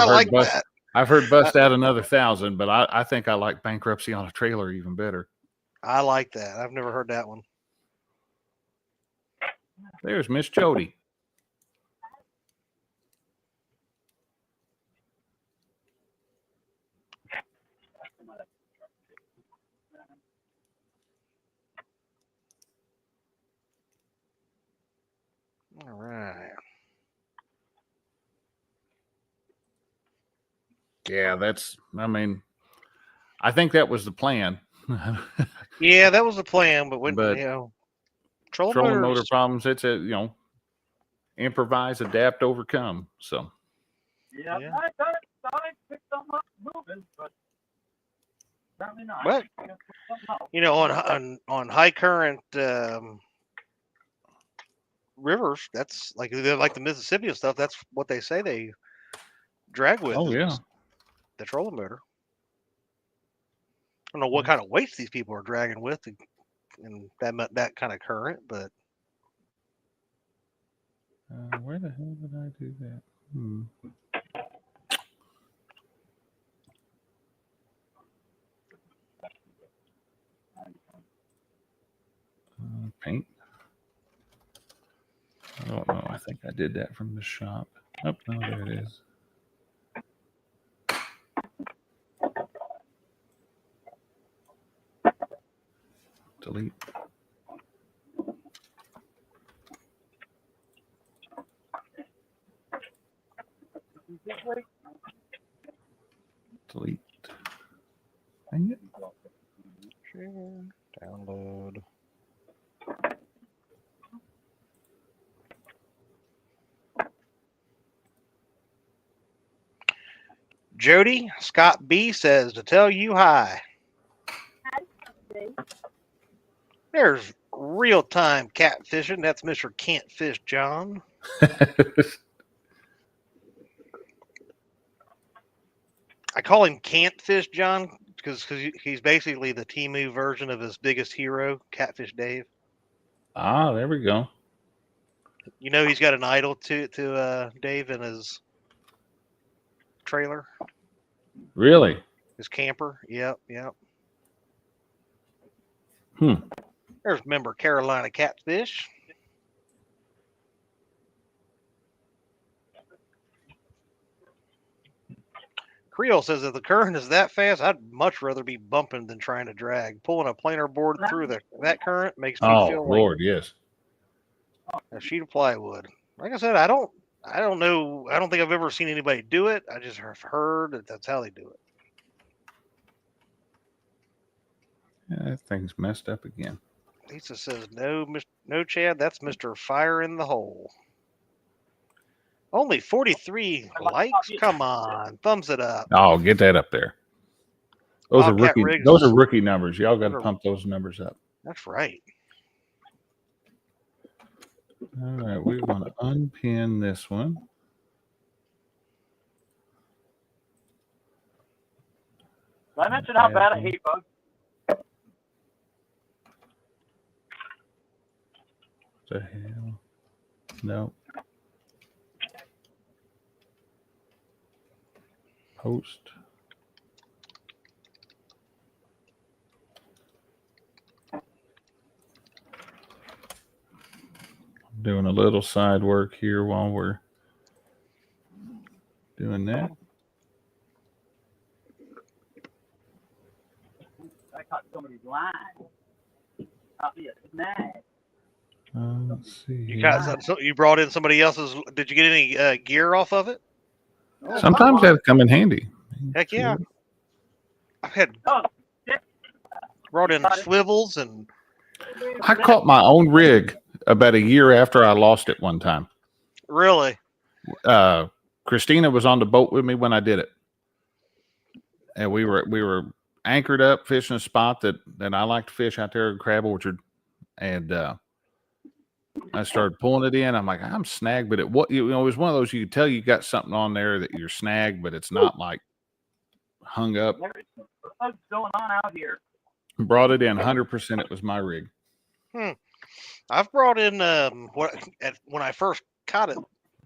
like that. I've heard bust out another 1,000, but I think I like bankruptcy on a trailer even better. I like that. I've never heard that one. There's Miss Jody. All right. Yeah, I think that was the plan. Yeah, that was the plan, but But trolling motor problems, it's improvise, adapt, overcome. So Yeah. Yeah. I picked something up moving, but apparently not. But on high current rivers, that's like the Mississippi and stuff. That's what they say they drag with. oh yeah. The trolling motor. I don't know what kind of weights these people are dragging with, and that kind of current, but Where the hell did I do that? Paint. I don't know. I think I did that from the shop. Oh, no, there it is. Delete. Delete. Dang it. share, download. Jody, Scott B says to tell you hi. There's real-time catfishing. That's Mr. Can't Fish John. I call him Can't Fish John because he's basically the Temu version of his biggest hero, Catfish Dave. Ah, there we go. You know he's got an idol to Dave in his trailer. Really? His camper. Yep. Hmm. There's member Carolina Catfish. Creole says if the current is that fast, I'd much rather be bumping than trying to drag. Pulling a planer board through that current makes me feel Lord, yes. like a sheet of plywood. Like I said, I don't know. I don't think I've ever seen anybody do it. I just have heard that that's how they do it. Yeah, that thing's messed up again. Lisa says no, Chad. That's Mr. Fire in the Hole. Only 43 likes. Come on, thumbs it up. Oh, get that up there. Those are Wildcat rookie. Riggs Those is- are rookie numbers. Y'all got to pump those numbers up. That's right. All right, we want to unpin this one. Did I mention how bad I hate bugs? What the hell? No. Post. Doing a little side work here while we're doing that. I caught somebody's line. I'll be a snag. Let's see. You here. guys, you brought in somebody else's. Did you get any gear off of it? Sometimes that come in handy. Heck yeah. I've had Oh, brought in swivels and I caught my own rig about a year after I lost it one time. really. Christina was on the boat with me when I did it, and we were anchored up fishing a spot that I like to fish out there at Crab Orchard, and I started pulling it in. I'm like, I'm snagged, but it was one of those you could tell you got something on there that you're snagged, but it's not like hung up. What's going on out here? Brought it in 100%. It was my rig. I've brought in when I first caught it,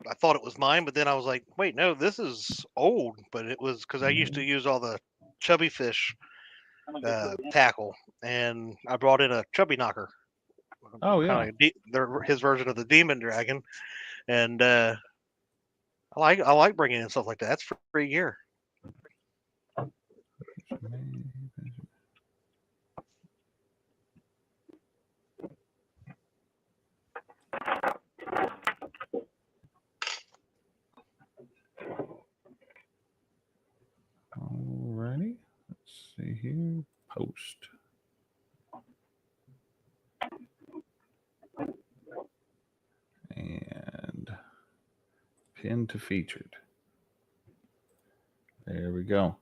I thought it was mine, but then I was like, wait, no, this is old. But it was because I used to use all the chubby fish tackle, and I brought in a chubby knocker. Oh yeah, his version of the demon dragon, and I like bringing in stuff like that. That's free gear. Alrighty, let's see here. Post. And pin to featured. There we go.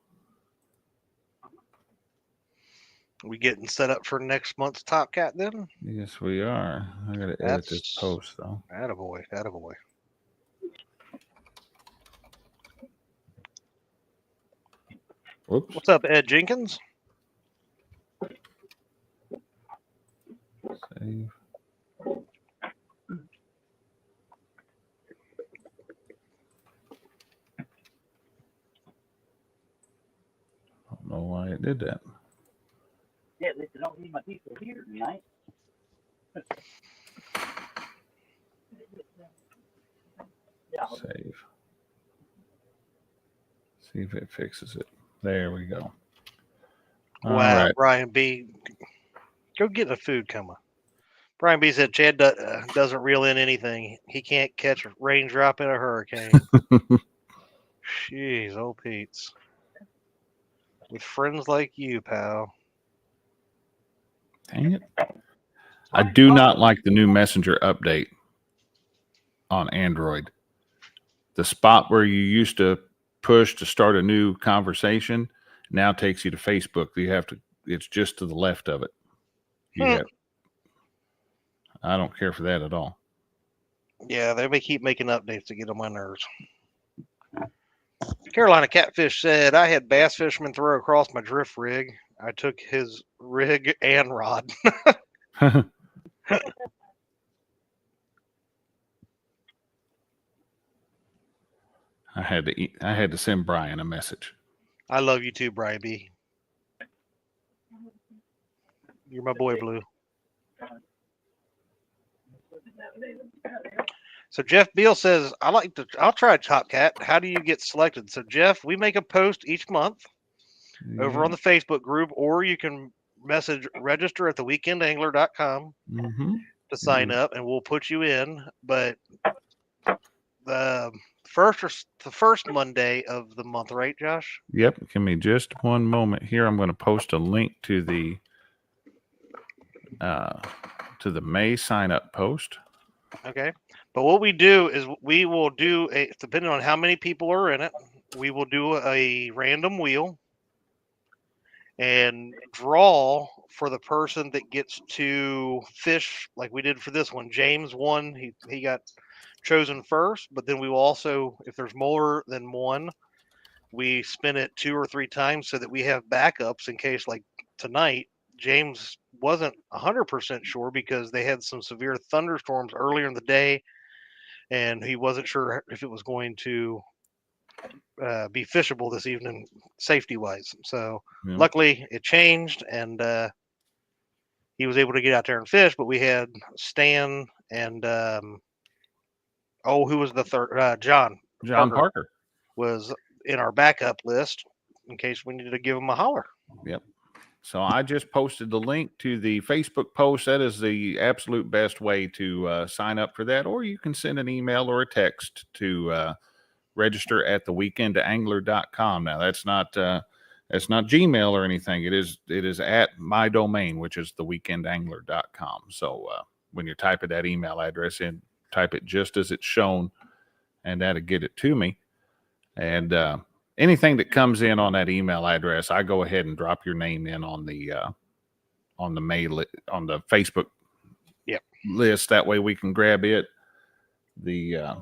We getting set up for next month's Top Cat then? Yes, we are. I gotta edit this post though. Attaboy, attaboy. Whoops. What's up, Ed Jenkins? Save. I don't know why it did that. Yeah, at least I don't need my piece of here tonight. Yeah. Save. See if it fixes it. There we go. All Wow, right. Brian B. Go get the food, come on. Brian B said Chad doesn't reel in anything. He can't catch a raindrop in a hurricane. Jeez, old Pete's. With friends like you, pal. Dang it. I do not like the new Messenger update on Android. The spot where you used to push to start a new conversation now takes you to Facebook. It's just to the left of it. I don't care for that at all. Yeah, they may keep making updates to get on my nerves. Carolina Catfish said, I had bass fishermen throw across my drift rig. I took his rig and rod. I had to send Brian a message. I love you too, Brian B. You're my boy, Blue. So Jeff Beal says, I'll try Top Cat. How do you get selected? So Jeff, we make a post each month over on the Facebook group, or you can message register at theweekendangler.com to sign up, and we'll put you in. But the first Monday of the month, right, Josh? Yep. Give me just one moment here. I'm going to post a link to the May sign up post. Okay. But what we do is we will do depending on how many people are in it, we will do a random wheel and draw for the person that gets to fish like we did for this one. James won. He got chosen first, but then we will also, if there's more than one, we spin it 2 or 3 times so that we have backups in case, like tonight, James wasn't 100% sure because they had some severe thunderstorms earlier in the day, and he wasn't sure if it was going to be fishable this evening, safety-wise. So luckily it changed, and he was able to get out there and fish. But we had Stan and who was the third? John Parker was in our backup list in case we needed to give him a holler. Yep. So I just posted the link to the Facebook post. That is the absolute best way to sign up for that. Or you can send an email or a text to register at theweekendangler.com. Now that's not Gmail or anything. It is at my domain, which is theweekendangler.com. So when you type that email address in, type it just as it's shown, and that'll get it to me. And anything that comes in on that email address, I go ahead and drop your name in on the Facebook list. That way we can grab it. The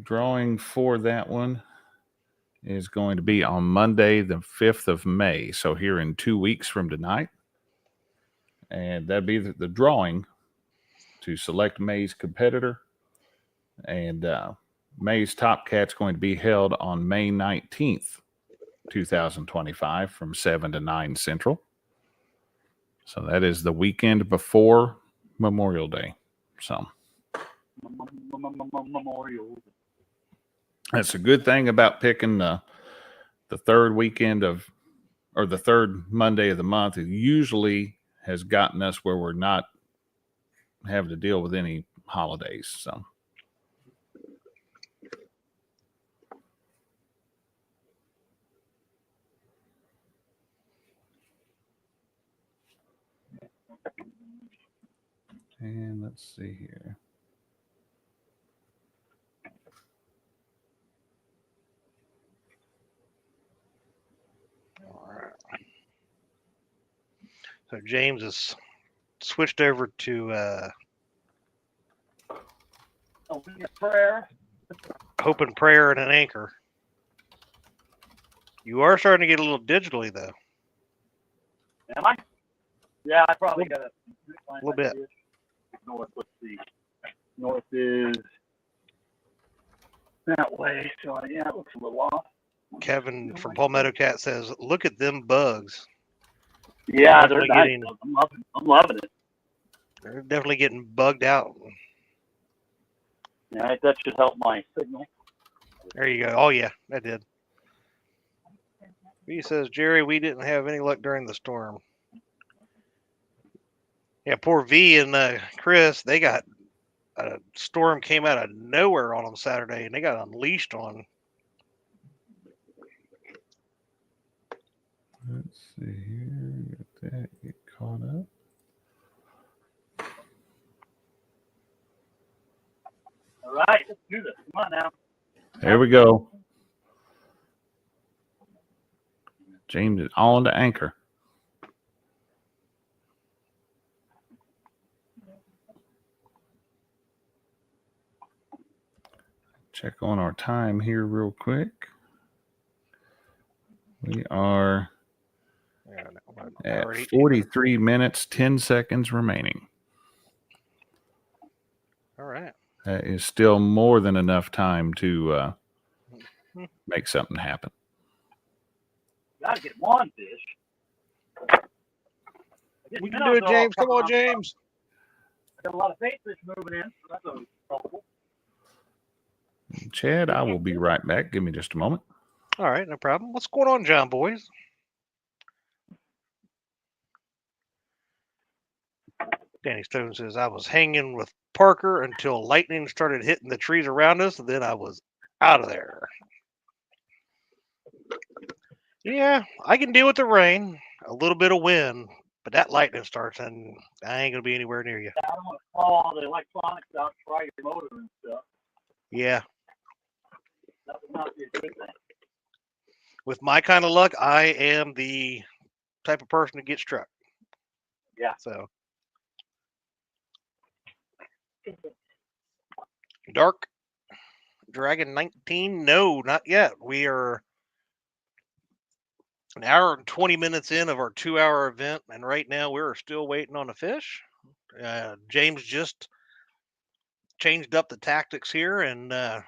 drawing for that one is going to be on Monday, the 5th of May. So here in 2 weeks from tonight. And that'd be the drawing to select May's competitor. And May's Top Cat's going to be held on May 19th, 2025 from 7 to 9 Central. So that is the weekend before Memorial Day. So Memorial. that's a good thing about picking the third weekend of, or the third Monday of the month. It usually has gotten us where we're not having to deal with any holidays. So and let's see here. All right. So James has switched over to Prayer. Hope and Prayer and an Anchor. You are starting to get a little digitally, though. Am I? Yeah, I probably got A little bit. North, let's see. North is that way, so yeah, it looks a little off. Kevin from Palmetto Cat says, "Look at them bugs. Yeah, they're Definitely nice. I'm loving it. They're definitely getting bugged out." Yeah, that should help my signal. There you go. Oh yeah, that did. He says, "Jerry, we didn't have any luck during the storm." Yeah, poor V and Chris, they got a storm came out of nowhere on them Saturday, and they got unleashed on. Let's see here. Get that. Get caught up. All right, let's do this. Come on now. There we go. James is on the anchor. Check on our time here real quick. We are at 43 minutes, 10 seconds remaining. All right. That is still more than enough time to make something happen. Gotta get one fish. We can do it, James. Come on, James. I got a lot of bait fish moving in, so that's always helpful. Chad, I will be right back. Give me just a moment. All right, no problem. What's going on, John boys? Danny Stone says, "I was hanging with Parker until lightning started hitting the trees around us, and then I was out of there." Yeah, I can deal with the rain, a little bit of wind, but that lightning starts, and I ain't gonna be anywhere near you. I don't want to fall all the electronics out, try your motor and stuff. Yeah. That would not be a good thing. With my kind of luck, I am the type of person to get struck. Yeah. So. Dark Dragon 19? No, not yet. We are an hour and 20 minutes in of our 2-hour event, and right now we're still waiting on a fish. James just changed up the tactics here and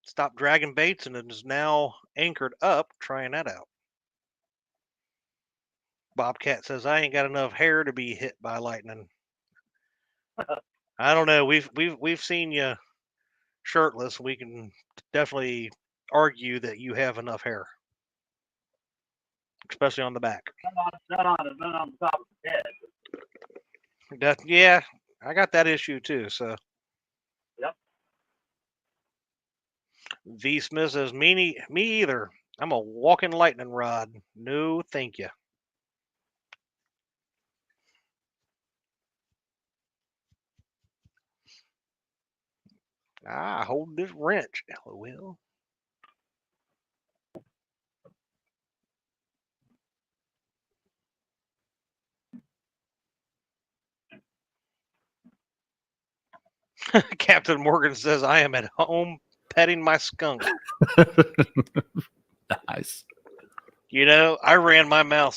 stopped dragging baits and is now anchored up trying that out. Bobcat says, "I ain't got enough hair to be hit by lightning." I don't know. We've seen you shirtless. We can definitely argue that you have enough hair, especially on the back. Not on the top of the head. Yeah, I got that issue too. So. Yep. V Smith says, me either. I'm a walking lightning rod. No, thank you. Hold this wrench. LOL. Captain Morgan says, I am at home petting my skunk. Nice. You know, I ran my mouth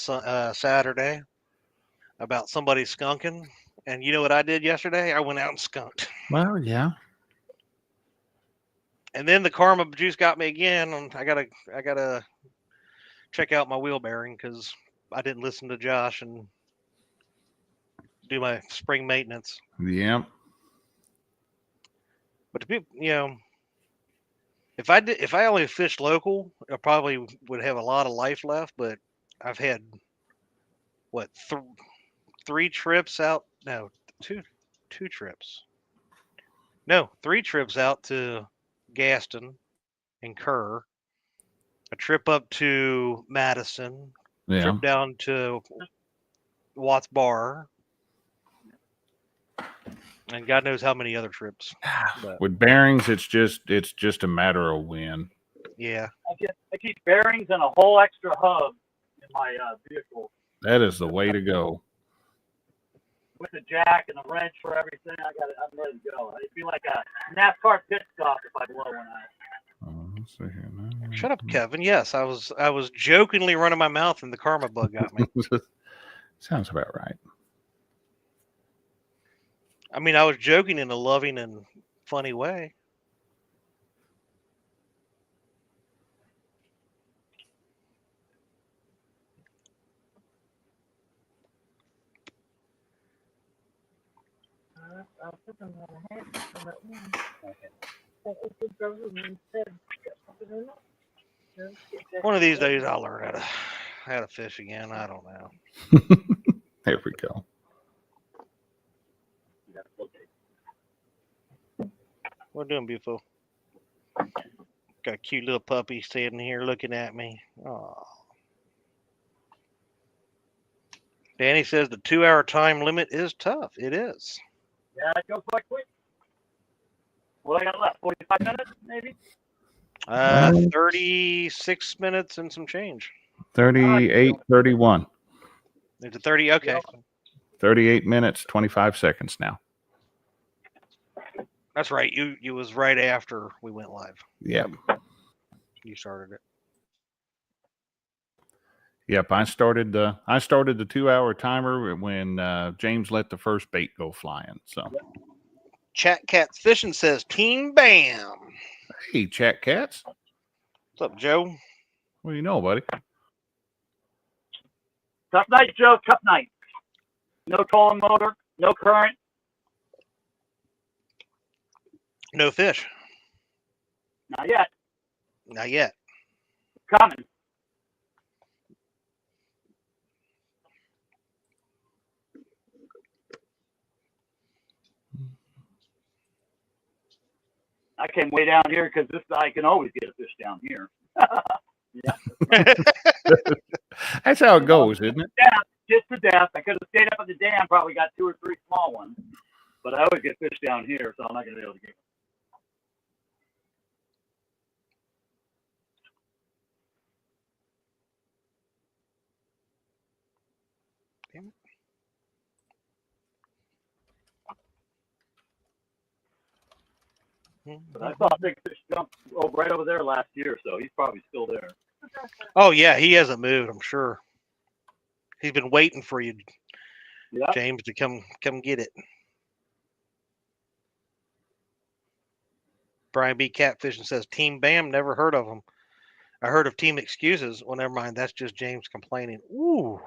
Saturday about somebody skunking. And you know what I did yesterday? I went out and skunked. Well, yeah. And then the karma juice got me again. And I gotta check out my wheel bearing because I didn't listen to Josh and do my spring maintenance. Yeah. But the people, you know, if I only fished local, I probably would have a lot of life left. But I've had what 3 trips out? No, two trips. No, 3 trips out to Gaston and Kerr. A trip up to Madison. Yeah. Trip down to Watts Bar. And God knows how many other trips. But, With bearings, it's just a matter of when. yeah. I keep bearings and a whole extra hub in my vehicle That is the way to go. with the jack and the wrench for everything. I'm ready to go. I feel like a NASCAR pit stop if I blow one out. Let's see here. Shut up, Kevin. Yes, I was jokingly running my mouth and the karma bug got me. Sounds about right. I mean, I was joking in a loving and funny way. One of these days I'll learn how to fish again. I don't know. There we go. What doing, beautiful? Got a cute little puppy sitting here looking at me. Oh. Danny says the 2-hour time limit is tough. It is. Yeah, it goes quite quick. What I got left? 45 minutes, maybe? 36 minutes and some change. 38, 31. It's a 30. Okay. 38 minutes, 25 seconds now. That's right. You was right after we went live. Yep. You started it. Yep. I started the 2-hour timer when James let the first bait go flying. So Chat Cats Fishing says Team Bam. hey, Chat Cats. What's up, Joe? What do you know, buddy? Tough night, Joe. Tough night. No trolling motor. No current. No fish. Not yet. Not yet. Coming. I came way down here because I can always get a fish down here. Yeah. That's how it goes, isn't it? Yeah, just to death. I could have stayed up at the dam, probably got 2 or 3 small ones. But I always get fish down here, so I'm not going to be able to get Damn it. But I saw a big fish jump right over there last year, so he's probably still there. Oh yeah, he hasn't moved. I'm sure. He's been waiting for you, Yeah. James, to come get it. Brian B. Catfish says Team Bam. Never heard of him. I heard of Team Excuses. Well, never mind. That's just James complaining. Ooh,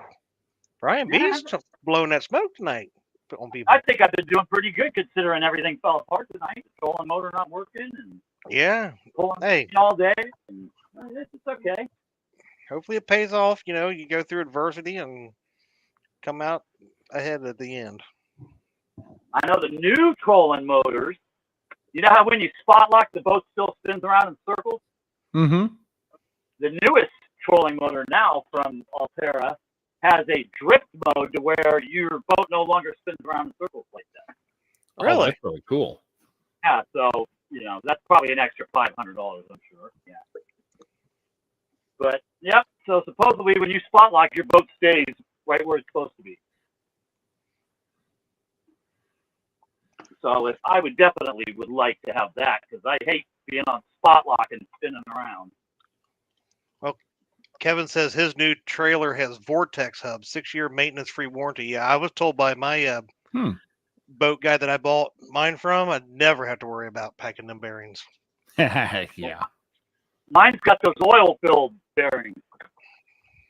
Brian B's blowing that smoke tonight on people. I think I've been doing pretty good considering everything fell apart tonight. The trolling motor not working and Yeah. pulling Hey. all day. And, it's okay. Hopefully it pays off. You know, you go through adversity and come out ahead at the end. I know the new trolling motors. You know how when you spot lock, the boat still spins around in circles? Mm-hmm. The newest trolling motor now from Altera has a drift mode to where your boat no longer spins around in circles like that. Really? Oh, that's really cool. Yeah, so, that's probably an extra $500, I'm sure. Yeah. But, yep, so supposedly when you spot lock, your boat stays right where it's supposed to be. So I would definitely like to have that because I hate being on spot lock and spinning around. Kevin says his new trailer has Vortex hub, 6-year maintenance-free warranty. Yeah, I was told by my boat guy that I bought mine from, I'd never have to worry about packing them bearings. Yeah. Mine's got those oil-filled bearings.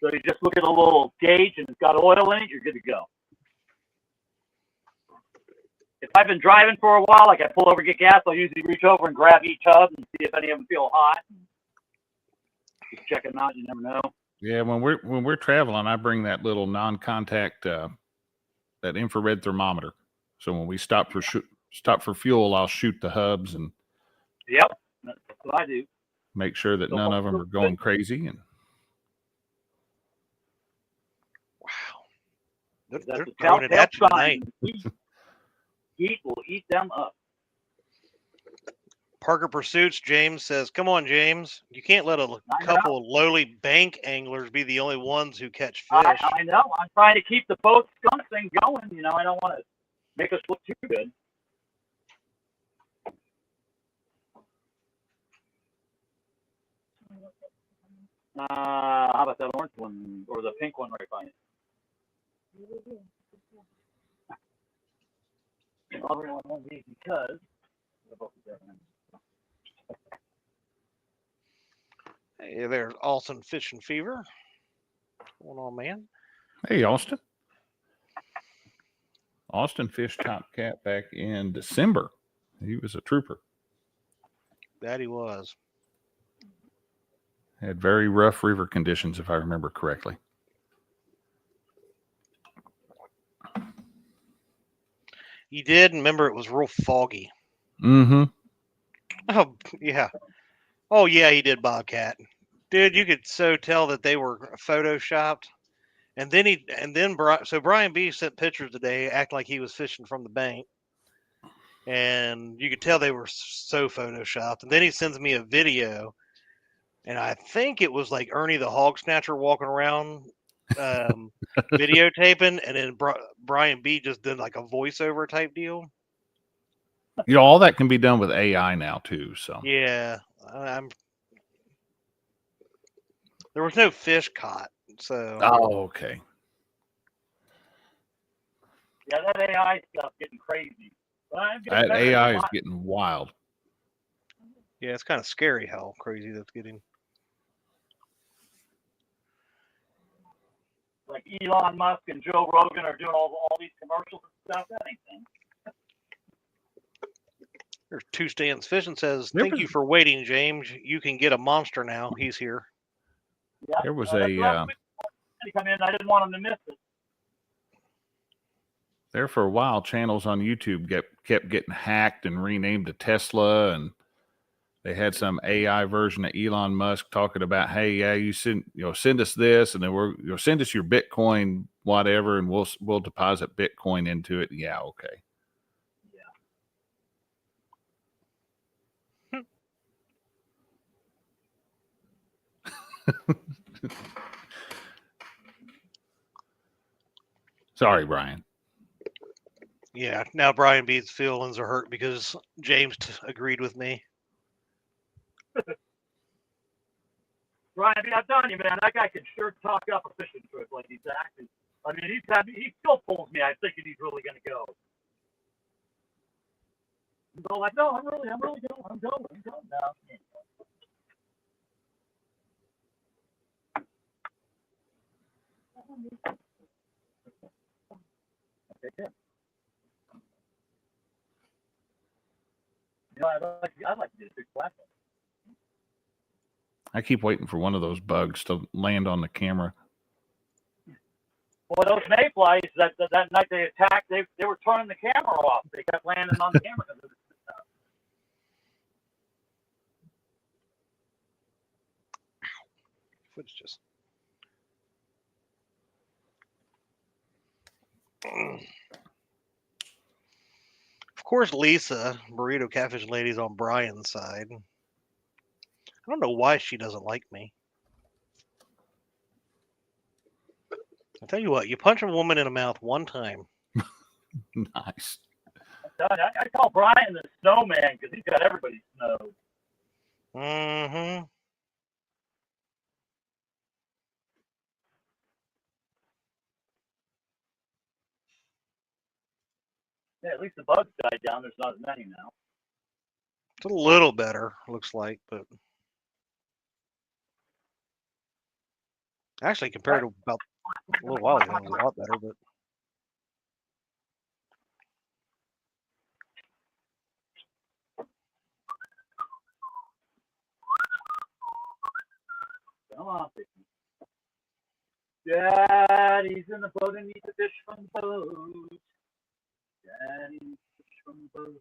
So you just look at a little gauge and it's got oil in it, you're good to go. If I've been driving for a while, like I pull over, get gas, I'll usually reach over and grab each hub and see if any of them feel hot. Just check them out, you never know. Yeah, when we're traveling, I bring that little non-contact that infrared thermometer. So when we stop for fuel, I'll shoot the hubs and Yep, that's what I do. make sure that none of them are going crazy. And They're That's the throwing it at you tonight. Heat will eat them up. Parker Pursuits, James says, come on, James. You can't let a couple of lowly bank anglers be the only ones who catch fish. I know. I'm trying to keep the boat skunk thing going. You know, I don't want to make us look too good. How about that orange one or the pink one right by it? Everyone wants these because Hey, there's Austin Fishing Fever. What's going on, man? hey, Austin. Austin fished Top Cat back in December. He was a trooper. That he was. Had very rough river conditions, if I remember correctly. He did. Remember, it was real foggy. Mm-hmm. Oh, yeah. Oh, yeah, he did, Bobcat. Dude, you could so tell that they were photoshopped. And then Brian B sent pictures today, acting like he was fishing from the bank. And you could tell they were so photoshopped. And then he sends me a video. And I think it was like Ernie the Hog Snatcher walking around videotaping. And then Brian B just did like a voiceover type deal. You know, all that can be done with AI now, too. So Yeah. There was no fish caught. So. Oh, okay. yeah, that AI stuff getting crazy. That AI is getting wild. Yeah, it's kind of scary how crazy that's getting. Like Elon Musk and Joe Rogan are doing all these commercials and stuff. That ain't thing. There's Two Stands Fishing says, thank you for waiting, James. You can get a monster now. He's here. Yeah, There was he come in. I didn't want him to miss it. There for a while, channels on YouTube kept getting hacked and renamed to Tesla, and they had some AI version of Elon Musk talking about, hey, yeah, you send us this, and then send us your Bitcoin, whatever, and we'll deposit Bitcoin into it. Yeah, okay. Sorry, Brian. Yeah, now Brian B's feelings are hurt because James agreed with me. Brian, I'm telling you, man, that guy can sure talk up a fishing trip like he's acting. I mean, he still pulls me. I'm thinking he's really going to go. He's all like, no, I'm really going. I'm going now. Okay, good. You know, I'd like to do a big flathead. I keep waiting for one of those bugs to land on the camera. Well, those mayflies, that night they attacked, they were turning the camera off. They kept landing on the camera. Foot's just. Of course, Lisa, Burrito Catfish Lady's on Brian's side. I don't know why she doesn't like me. I'll tell you what, you punch a woman in the mouth one time. Nice. I call Brian the snowman because he's got everybody snowed. Mm-hmm. Yeah, at least the bugs died down. There's not as many now. It's a little better, looks like, but actually compared to about a little while ago, it was a lot better. But Come on, Vicky. Daddy's in the boat and needs a fish from the boat. Daddy needs a fish from the boat.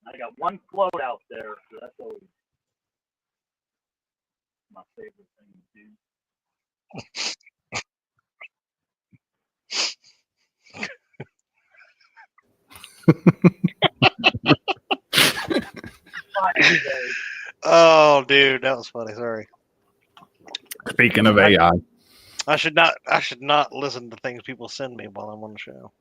I got one float out there, so that's always my favorite thing to do. oh, dude, that was funny. Sorry. Speaking of AI, I should not listen to things people send me while I'm on the show.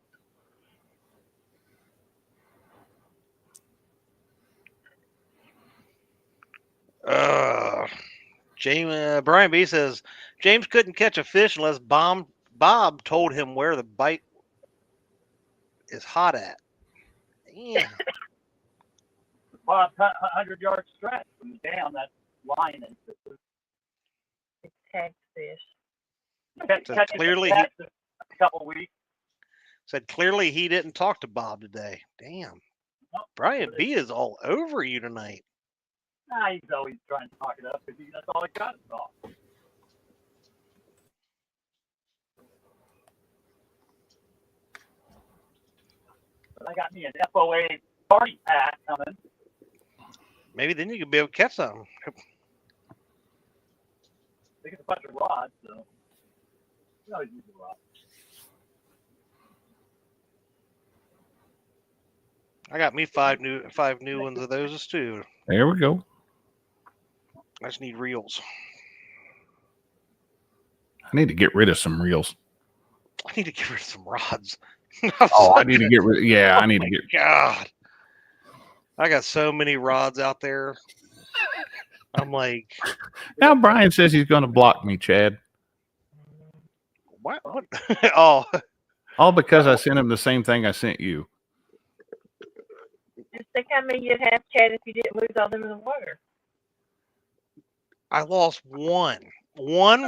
Brian B says James couldn't catch a fish unless Bob told him where the bite is hot at. Yeah. Bob's 100-yard stretch from the dam, that line is It's Catfish. Said clearly a couple weeks. Said clearly he didn't talk to Bob today. Damn. Nope. Brian B is all over you tonight. Nah, he's always trying to talk it up because that's all he got is off. But I got me an FOA party pack coming. Maybe then you could be able to catch something. They get a bunch of rods, so we always use the rods. I got me five new ones of those too. there we go. I just need reels. I need to get rid of some reels. I need to get rid of some rods. Oh, I need to get rid. Yeah, I need to get. God, I got so many rods out there. I'm like, Now Brian says he's going to block me, Chad. what? Oh, All because I sent him the same thing I sent you. Just think how many you'd have, Chad, if you didn't lose all them in the water. I lost one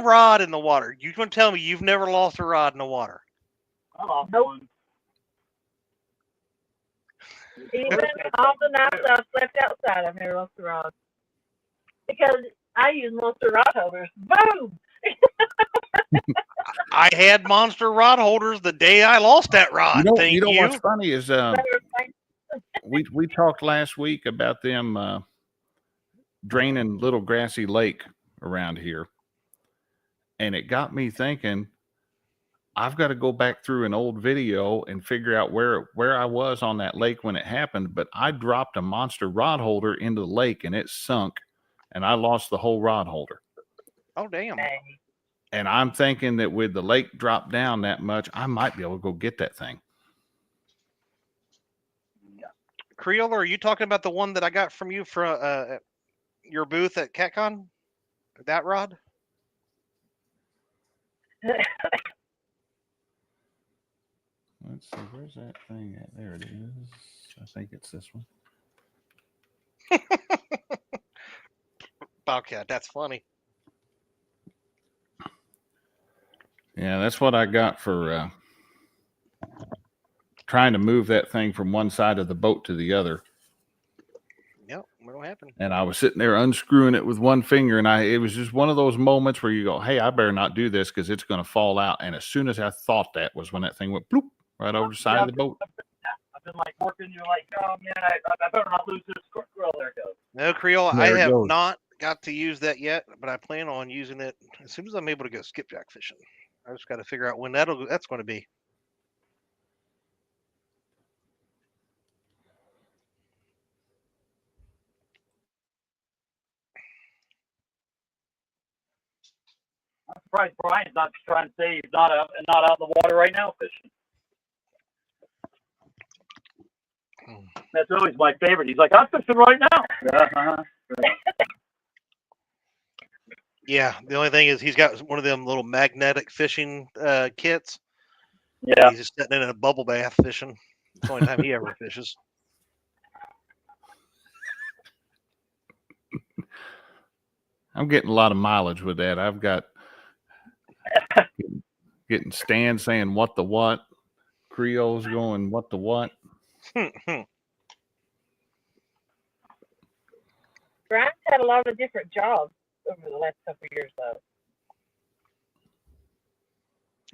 rod in the water. You can tell me you've never lost a rod in the water? I lost Nope. one. Even all the nights I've slept outside, I've never lost a rod. Because I use monster rod holders. Boom! I had monster rod holders the day I lost that rod. You know what's funny is Better thing. we talked last week about them draining Little Grassy Lake around here, and it got me thinking. I've got to go back through an old video and figure out where I was on that lake when it happened. But I dropped a monster rod holder into the lake and it sunk, and I lost the whole rod holder. Oh, damn. And I'm thinking that with the lake dropped down that much, I might be able to go get that thing. Creole, are you talking about the one that I got from you from your booth at CatCon? That rod? Let's see, where's that thing at? There it is. I think it's this one. Bobcat, that's funny. Yeah, that's what I got for trying to move that thing from one side of the boat to the other. Yep, what'll happen? And I was sitting there unscrewing it with one finger, and it was just one of those moments where you go, hey, I better not do this because it's going to fall out. And as soon as I thought that was when that thing went bloop right over the side of the boat. I've been like working, you're like, oh man, I better not lose this squirrel. There it goes. No, Creole, There I it have goes. not got to use that yet, but I plan on using it as soon as I'm able to go skipjack fishing. I just got to figure out when that's going to be. I'm surprised Brian's not trying to say he's not out in the water right now fishing. That's always my favorite. He's like, I'm fishing right now. Yeah, the only thing is he's got one of them little magnetic fishing kits. Yeah. He's just sitting in a bubble bath fishing. It's the only time he ever fishes. I'm getting a lot of mileage with that. I've got getting Stan saying what the what, Creole's going what the what. Brian's had a lot of different jobs over the last couple of years, though.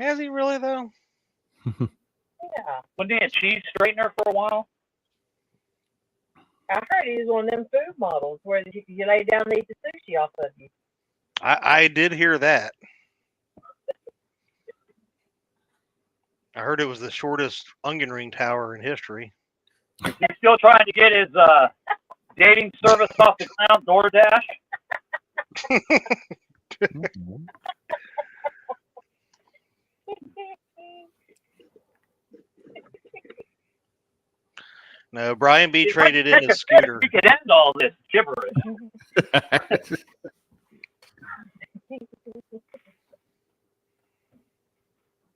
Has he really, though? Yeah. Wasn't he a cheese straightener for a while? I heard he was one of them food models where you lay down and eat the sushi off of you. I did hear that. I heard it was the shortest onion ring tower in history. He's still trying to get his dating service off the ground, DoorDash. No, Brian B. traded in his scooter. We could end all this gibberish.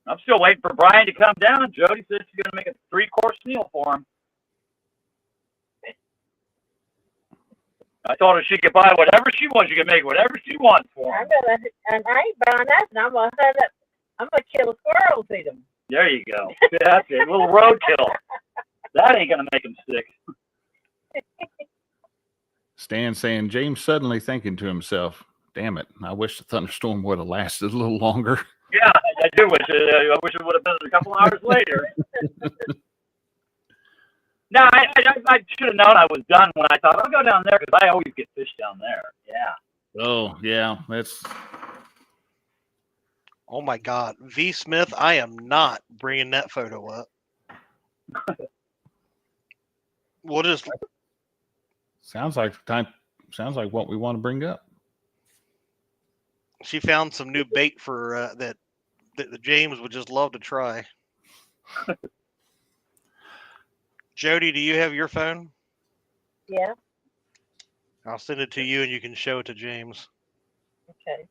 I'm still waiting for Brian to come down. Jody said she's going to make a 3-course meal for him. I told her she could buy whatever she wants. She can make whatever she wants for him. And I ain't buying that, and I'm gonna kill a squirrel and feed him. There you go. That's it. A little roadkill. That ain't gonna make him sick. Stan saying, James suddenly thinking to himself, damn it, I wish the thunderstorm would have lasted a little longer. Yeah, I do wish it. I wish it would have been a couple hours later. No, I should have known I was done when I thought I'll go down there because I always get fish down there. Yeah. Oh, yeah, that's... Oh, my God. V. Smith, I am not bringing that photo up. We'll just... Sounds like what we want to bring up. She found some new bait for that James would just love to try. Jody, do you have your phone? Yeah. I'll send it to you and you can show it to James. Okay.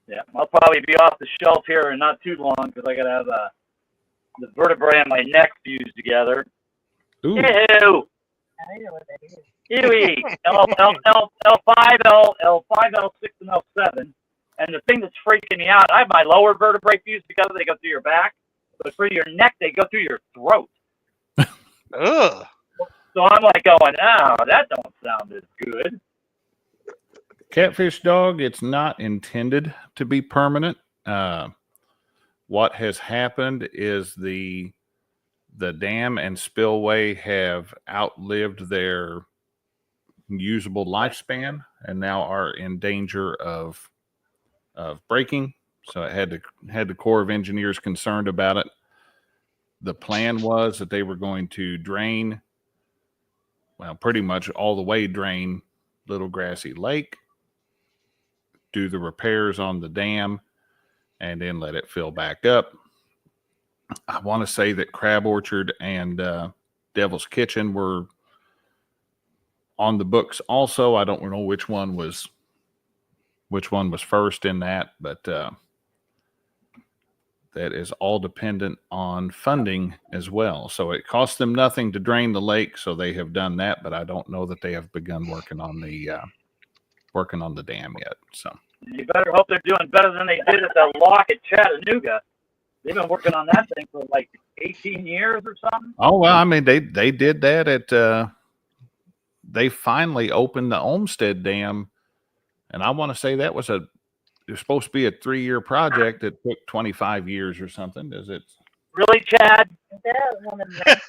Yeah, I'll probably be off the shelf here in not too long because I got to have the vertebrae on my neck fused together. Ooh. Ew! I know what that is. Ewy! L5, L5, L6, and L7. And the thing that's freaking me out, I have my lower vertebrae fused together. They go through your back. But for your neck, they go through your throat. Ugh. So I'm like going, oh, that don't sound as good. Catfish dog, it's not intended to be permanent. What has happened is the dam and spillway have outlived their usable lifespan and now are in danger of breaking. So it had the Corps of Engineers concerned about it. The plan was that they were going to drain, well, pretty much all the way drain Little Grassy Lake, do the repairs on the dam, and then let it fill back up. I want to say that Crab Orchard and Devil's Kitchen were on the books also. I don't know which one was first in that, but that is all dependent on funding as well. So it costs them nothing to drain the lake, so they have done that, but I don't know that they have begun working on the dam yet. So you better hope they're doing better than they did at the lock at Chattanooga. They've been working on that thing for like 18 years or something. Oh, well, I mean, they did that at they finally opened the Olmsted Dam, and I want to say that was it was supposed to be a 3-year project that took 25 years or something. Does it really, Chad? That was one of the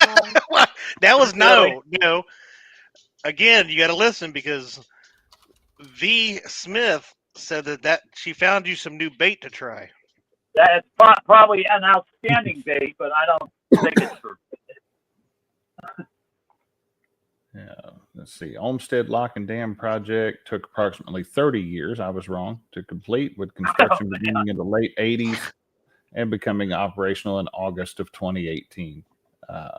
That was no. again, you got to listen because V. Smith said that she found you some new bait to try. That's probably an outstanding bait, but I don't think it's for. Yeah, let's see. Olmsted Lock and Dam project took approximately 30 years. I was wrong to complete, with construction beginning in the late 80s and becoming operational in August of 2018.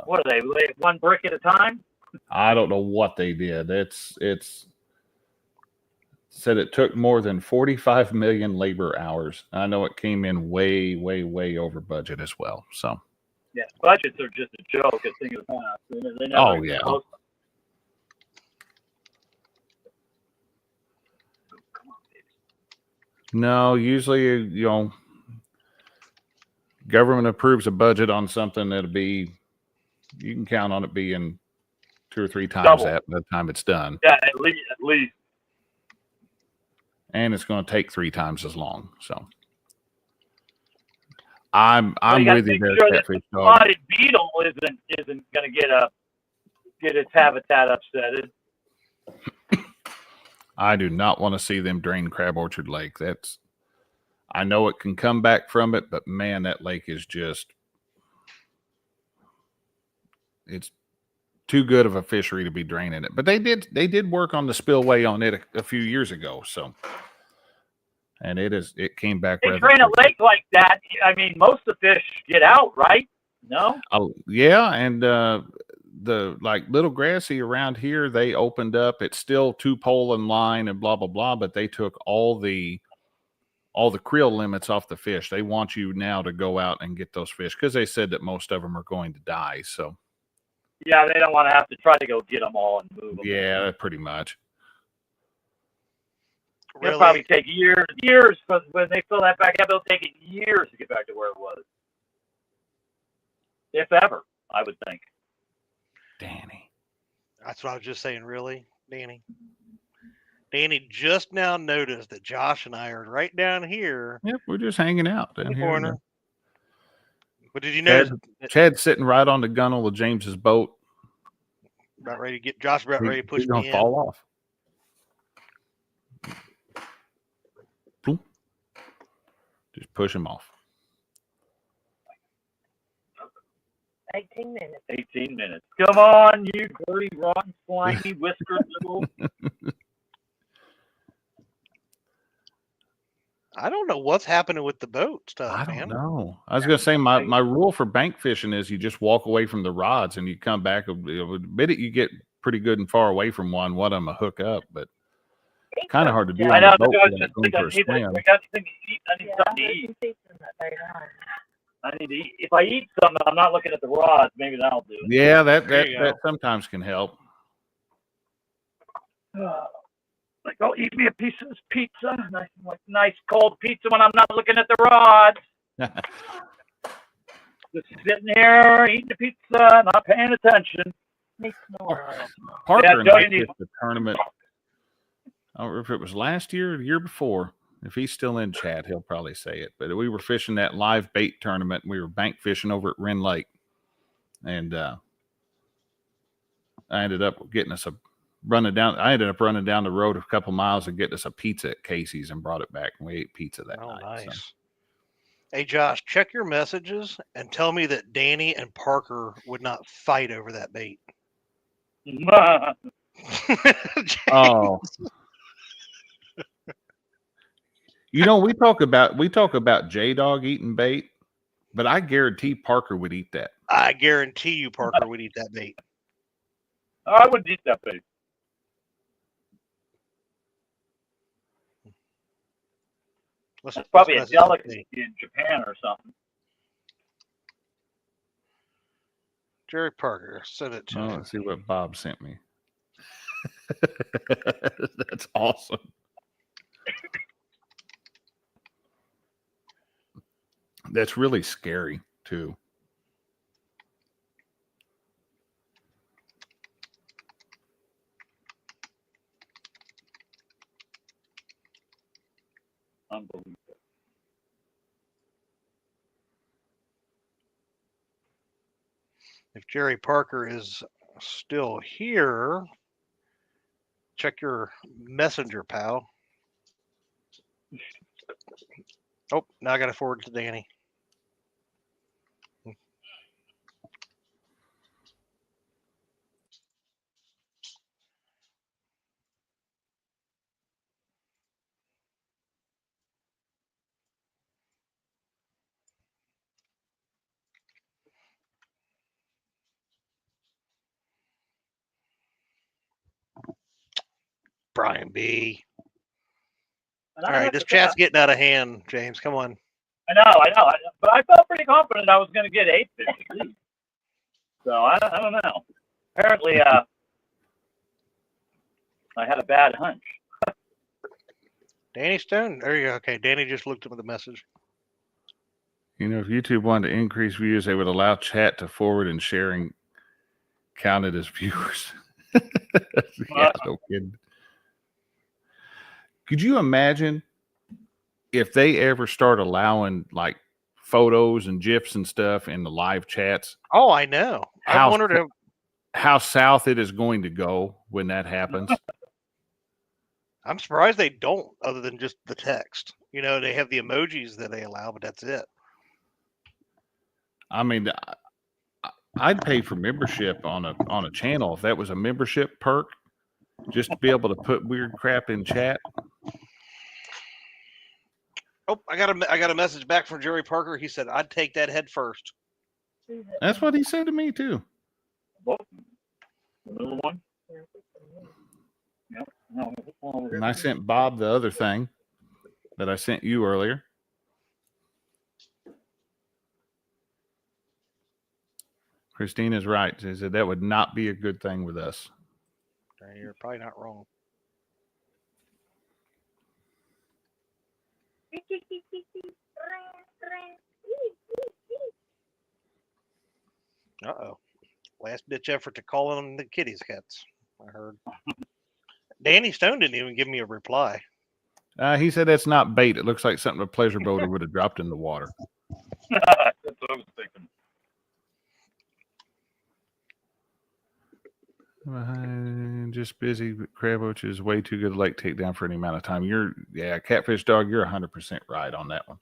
What are they? One brick at a time? I don't know what they did. It's said it took more than 45 million labor hours. I know it came in way, way, way over budget as well. So Yeah, budgets are just a joke at thing of the past. They never Oh, yeah. close. no, usually government approves a budget on something that'll be, you can count on it being 2 or 3 times Double. that by the time it's done. Yeah, at least. And it's going to take 3 times as long. So I'm you gotta with you make there, sure that Catfish the Dog. spotted beetle isn't going to get its habitat upsetted. I do not want to see them drain Crab Orchard Lake. I know it can come back from it, but man, that lake is it's too good of a fishery to be draining it. But they did work on the spillway on it a few years ago. So, and it came back. They rather drain a quickly. lake like that. I mean, most of the fish get out, right? No. Oh, yeah, and the like Little Grassy around here, they opened up. It's still 2-pole and line and blah blah blah, but they took all the creel limits off the fish. They want you now to go out and get those fish because they said that most of them are going to die. So Yeah, they don't want to have to try to go get them all and move them. yeah, pretty much. It'll probably take years, but when they fill that back up, it'll take it years to get back to where it was. If ever, I would think. Danny. That's what I was just saying. Really, Danny. Danny just now noticed that Josh and I are right down here. Yep, we're just hanging out in down the here. corner. But did you notice Chad's sitting right on the gunnel of James's boat. About ready to get Josh about ready to push He's gonna me fall off. Boom. Just push him off. 18 minutes. 18 minutes. Come on, you dirty, rotten, slimy, whiskered little. I don't know what's happening with the boat stuff, I don't man. know. I was gonna say my rule for bank fishing is you just walk away from the rods and you come back. The minute you get pretty good and far away from one of them will hook up, but kind of hard to do I on know. the boat I without going for a swim. I got something to eat. I need something to eat. I need to eat. If I eat something, I'm not looking at the rods. Maybe that'll do it. Yeah, that There you that go. sometimes can help. Like, oh, eat me a piece of this pizza. Nice cold pizza when I'm not looking at the rods. Just sitting here eating the pizza, not paying attention. Parker Yeah, and I Joey, fished the tournament. I don't know if it was last year or the year before. If he's still in chat, he'll probably say it. But we were fishing that live bait tournament. We were bank fishing over at Wren Lake. And I ended up running down the road a couple miles and getting us a pizza at Casey's and brought it back. And we ate pizza that night. Nice. So. Hey, Josh, check your messages and tell me that Danny and Parker would not fight over that bait. Oh. You know, we talk about J-Dog eating bait, but I guarantee Parker would eat that. I guarantee you Parker would eat that bait. I wouldn't eat that bait. It's probably a delicacy in Japan or something. Jerry Parker, send it to me. Let's see what Bob sent me. That's awesome. That's really scary too. Unbelievable. If Jerry Parker is still here, check your messenger, pal. Oh, now I got to forward it to Danny. Brian B. And All I right, have this to say, chat's getting out of hand, James. Come on. I know. But I felt pretty confident I was going to get 8 fish at least. So I don't know. Apparently, I had a bad hunch. Danny Stone. There you go. Okay, Danny just looked at the message. You know, if YouTube wanted to increase views, they would allow chat to forward and sharing counted as viewers. Yeah, no kidding. Could you imagine if they ever start allowing like photos and GIFs and stuff in the live chats? Oh, I know. I wondered how south it is going to go when that happens. I'm surprised they don't, other than just the text. You know, they have the emojis that they allow, but that's it. I mean, I'd pay for membership on a channel if that was a membership perk, just to be able to put weird crap in chat. Oh, I got a message back from Jerry Parker. He said I'd take that head first. That's what he said to me too. Another one? Yep. No, And I sent Bob the other thing that I sent you earlier. Christina's right. She said that would not be a good thing with us. You're probably not wrong. Uh-oh. Last ditch effort to call on the kitties cats, I heard. Danny Stone didn't even give me a reply. He said that's not bait. It looks like something a pleasure boater would have dropped in the water. That's what I was thinking. Just busy. But crab roach is way too good to lake take down for any amount of time. Catfish dog, you're 100% right on that one.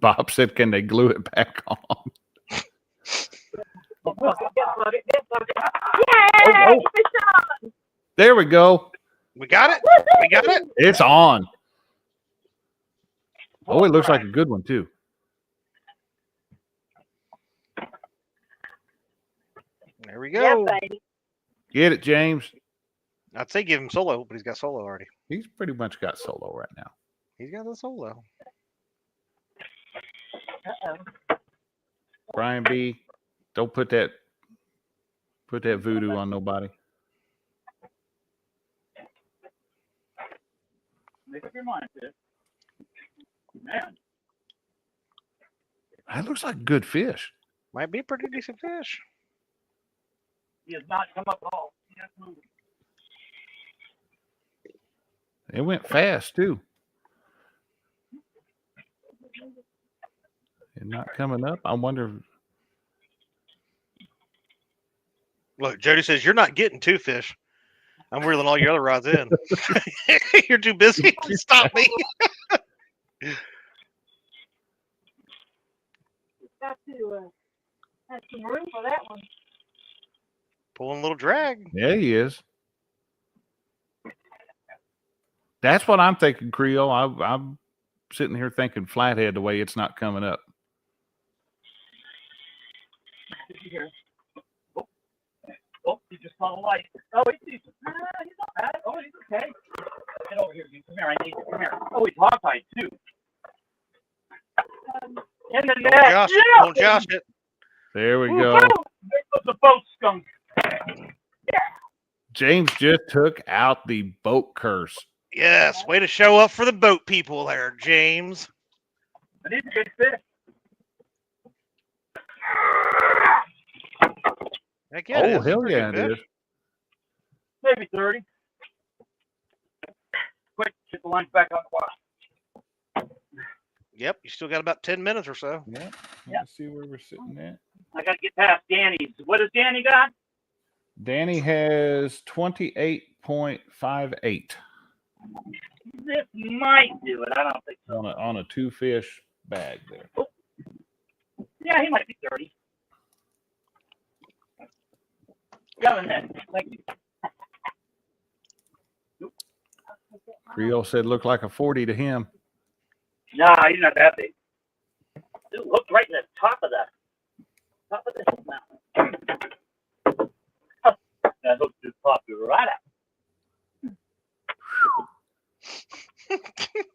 Bob said, can they glue it back on? Yay! There we go. We got it? We got it? It's on. Oh, it looks like a good one, too. There we go. Yeah, baby. Get it, James. I'd say give him solo, but he's got solo already. He's pretty much got solo right now. He's got the solo. Uh-oh. Brian B., don't put that voodoo on nobody. Make up your mind, kid. Man. That looks like good fish. Might be a pretty decent fish. He has not come up at all. He has moved. It went fast, too. And not coming up. I wonder. Look, Jody says, you're not getting 2 fish. I'm reeling all your other rods in. You're too busy to stop me. Got to have some room for that one. Pulling a little drag. Yeah, he is. That's what I'm thinking, Creole. I'm sitting here thinking flathead the way it's not coming up. Oh, he just saw the light. Oh, he's not bad. Oh, he's okay. Get over here. Come here. I need you. Come here. Oh, he's hog-tied, too. In the net. Don't josh it. There we go. There goes the boat skunk. James just took out the boat curse. Yes, way to show up for the boat people there, James. I need a good fish. Heck yeah, it is. Hell yeah, it is. Maybe 30. Quick, get the lines back on the water. Yep, you still got about 10 minutes or so. Yeah. Let's see where we're sitting at. I got to get past Danny's. What does Danny got? Danny has 28.58 This might do it. I don't think so. on a 2-fish bag there. Oh. Yeah, he might be 30. Go ahead. Thank you. Creole said looked like a 40 to him. Nah, he's not that big. Dude, look right in the top of this mountain. That hook just popped right out.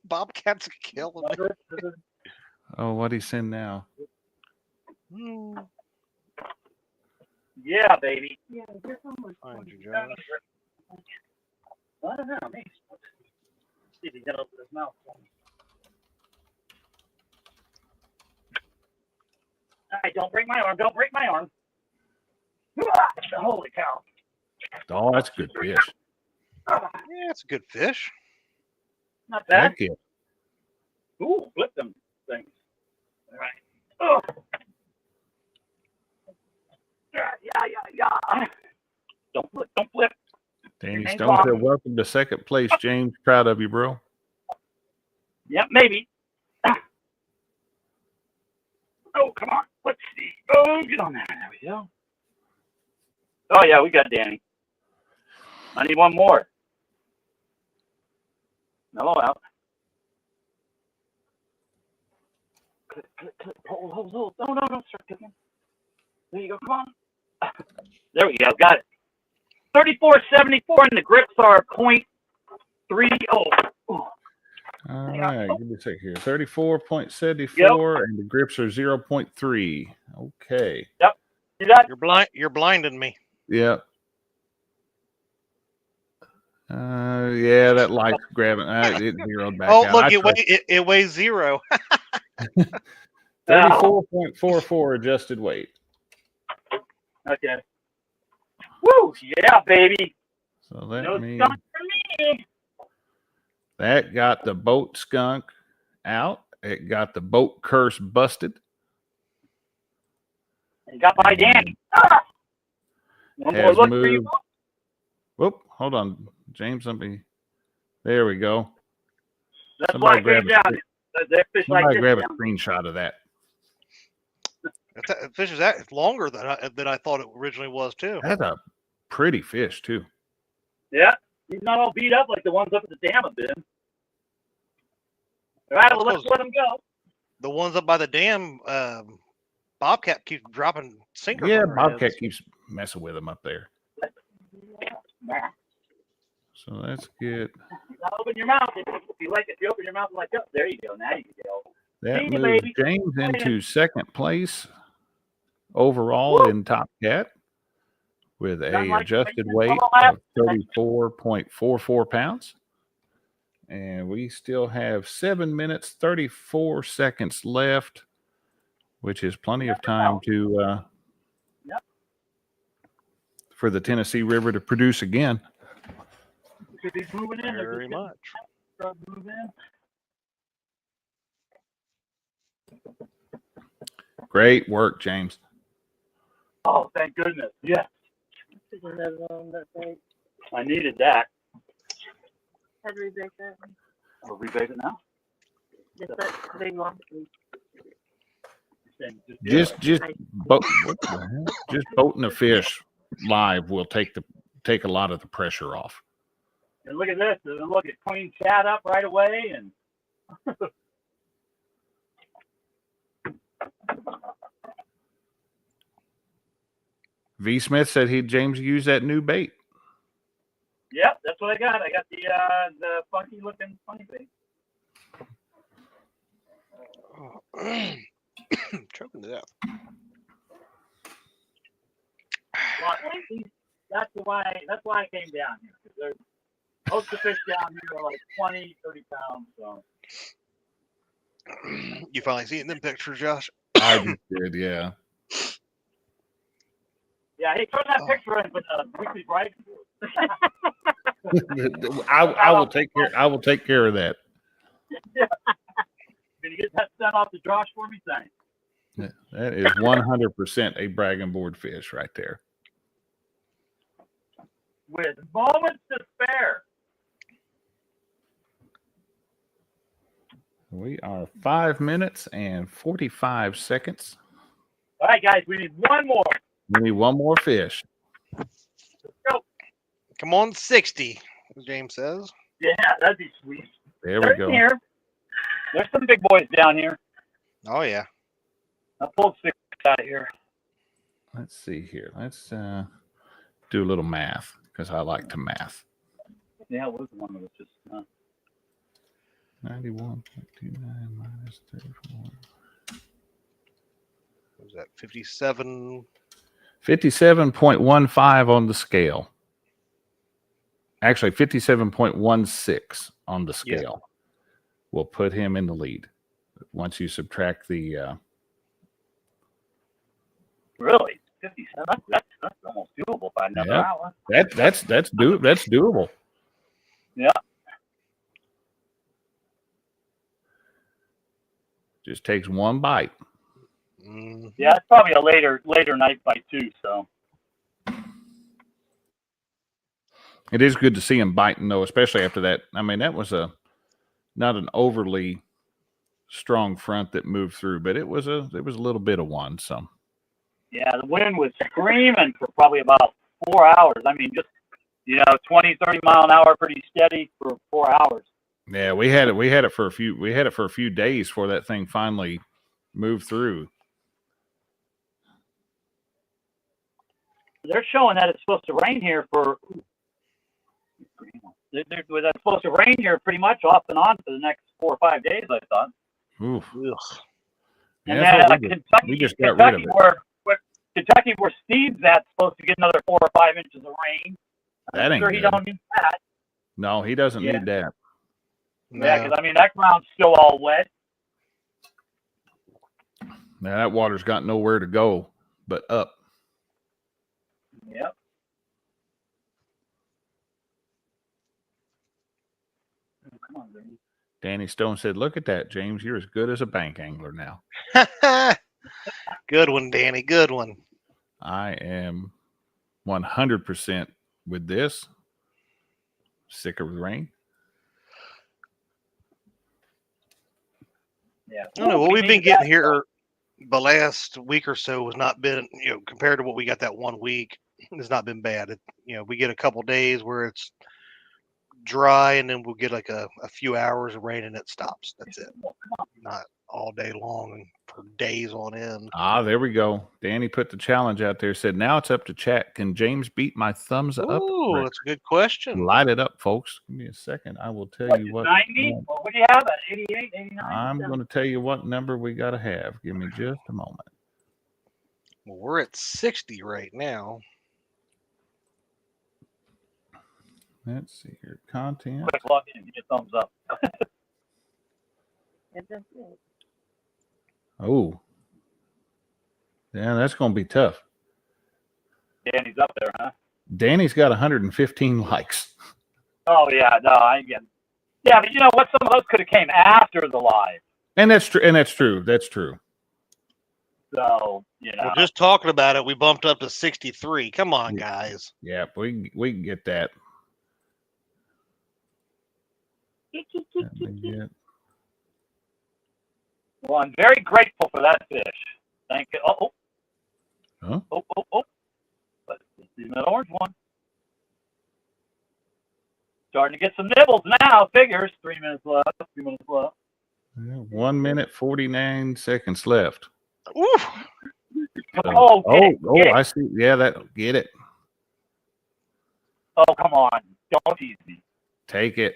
Bobcat's killing me. Oh, what'd he send now? Yeah, baby. Yeah, here's one more. Find you, Josh. I don't know. Maybe. See if he can open his mouth for me. All right, don't break my arm. Don't break my arm. Holy cow. Oh, that's a good fish. Yeah, it's a good fish. Not bad. Heck yeah. Ooh, flip them things. All right. Oh. Yeah. Don't flip. Danny Stone said, welcome to second place, James. Proud of you, bro. Yep, maybe. Oh, come on. Let's see. Oh, get on there. There we go. Oh, yeah, we got Danny. I need one more. Mellow out. Click. Hold. No, don't start cooking. There you go. Come on. There we go. Got it. 34.74, and the grips are 0.30. All right, give me a sec here. 34.74, and the grips are 0.3. Okay. Yep. See that? You're blinding me. Yep. Yeah, that light's grabbing. It zeroed back out. Oh, look, it weighs 0. 34.44 adjusted weight. Okay. Woo! Yeah, baby. So that No means skunk for me. that got the boat skunk out. It got the boat curse busted. And got by Danny. One more Has look for you. moved. Whoop! Hold on, James. Let me. There we go. That's Somebody why I came grab down. That fish like Somebody this. grab a down. screenshot of that. That fish is that longer than I thought it originally was too. That's a pretty fish too. Yeah. He's not all beat up like the ones up at the dam have been. All right, well, let's let him go. The ones up by the dam, Bobcat keeps dropping sinkers. Yeah, on their Bobcat heads. keeps messing with him up there. So that's good. Now open your mouth. If you like it, if you open your mouth like that, there you go. Now you go. That See you, moves baby. James into second place overall in Top Cat with Done a like adjusted the weight last- of 34.44 pounds. And we still have 7 minutes, 34 seconds left, which is plenty of time to for the Tennessee River to produce again. If he's moving in, Very much. start moving in. Great work, James. Oh, thank goodness. Yeah. I needed that. How do we break that? Are we baking now? Just that big one. Just what the hell? Just boating a fish live will take a lot of the pressure off. And look at this. And look, it cleaned Chad up right away. And V. Smith said James used that new bait. yep, that's what I got. I got the funky looking funny thing. Choking to death. Well, that's why I came down here. There's most of the fish down here are like 20, 30 pounds. So You finally seen them pictures, Josh? I just did, yeah. yeah, hey, throw that picture in with weekly bright. I will take care. I will take care of that. Can you get that sent off to Josh for me? Thanks. That is 100% a bragging board fish right there. With moments to spare. We are 5 minutes and 45 seconds. All right, guys, we need one more. We need one more fish. Let's go. Come on, 60, as James says. Yeah, that'd be sweet. There They're we go. Here. There's some big boys down here. Oh, yeah. I pulled 6 out of here. Let's see here. Let's do a little math because I like to math. Yeah, it was the one that was just. 91.29 minus 34. What was that? 57. 57.15 on the scale. Actually, 57.16 on the scale. Yeah. Will put him in the lead. Once you subtract the. Really? 57? That's almost doable by another hour. That's doable. Yeah. Just takes one bite. Yeah, it's probably a later night bite too. So It is good to see him biting though, especially after that. I mean, that was not an overly strong front that moved through, but it was a little bit of one. So yeah, the wind was screaming for probably about 4 hours. I mean, just 20, 30 mile an hour, pretty steady for 4 hours. yeah, we had it for a few days before that thing finally moved through. They're showing that it's supposed to rain here for. That's supposed to rain here pretty much off and on for the next 4 or 5 days, I thought. Oof. And Yeah, then we just got rid of it. Kentucky, where Steve's at, supposed to get another 4 or 5 inches of rain. That ain't sure he good. don't need that. No, he doesn't need that. Yeah, because I mean that ground's still all wet. Now that water's got nowhere to go but up. Yep. Oh, come on, baby. Danny Stone said, "Look at that, James. You're as good as a bank angler now." Good one, Danny. Good one. I am 100% with this. Sick of the rain. Yeah. I don't know. What we've been getting here the last week or so has not been, compared to what we got that 1 week, has not been bad. We get a couple days where it's dry, and then we'll get like a few hours of rain, and it stops. That's it. Not all day long and for days on end. There we go. Danny put the challenge out there. Said, now it's up to chat. Can James beat my thumbs up? Ooh, that's a good question. Light it up, folks. Give me a second. I will tell you what. 90? Well, what do you have? 88, 89? I'm going to tell you what number we got to have. Give me just a moment. Well, we're at 60 right now. Let's see here. Content. Quick log in. Get your thumbs up. Oh. Yeah, that's going to be tough. Danny's up there, huh? Danny's got 115 likes. Oh, yeah. No, I get it. Yeah, but you know what? Some of those could have came after the live. And that's true. That's true. So, Well, just talking about it, we bumped up to 63. Come on, guys. Yeah, we can get that. Well, I'm very grateful for that fish. Thank you. Oh. Huh? Oh. Let's see that orange one. Starting to get some nibbles now. Figures. 3 minutes left. 3 minutes left. Yeah, 1 minute, 49 seconds left. Ooh. I see. Yeah, get it. Oh, come on. Don't tease me. Take it.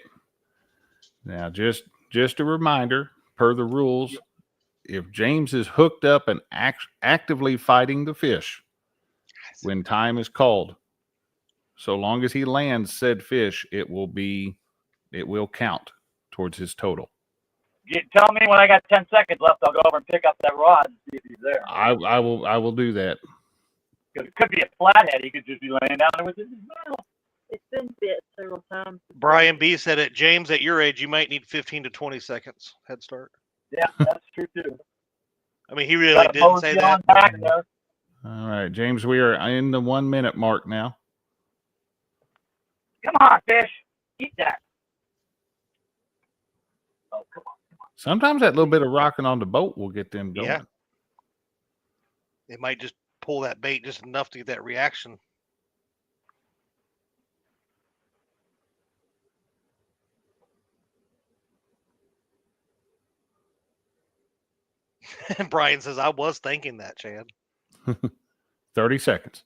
Now, just a reminder, per the rules, if James is hooked up and actively fighting the fish when time is called, so long as he lands said fish, it will count towards his total. Tell me when I got 10 seconds left, I'll go over and pick up that rod and see if he's there. I will do that. Because it could be a flathead. He could just be laying down there with his mouth. It's been bit several times. Brian B said it. James, at your age, you might need 15 to 20 seconds head start. Yeah, that's true too. I mean, he really Got a didn't mosey say on that. back there. All right, James, we are in the 1 minute mark now. Come on, fish. Eat that. Oh, come on. Sometimes that little bit of rocking on the boat will get them going. Yeah. It might just pull that bait just enough to get that reaction. Brian says, I was thinking that, Chad. 30 seconds.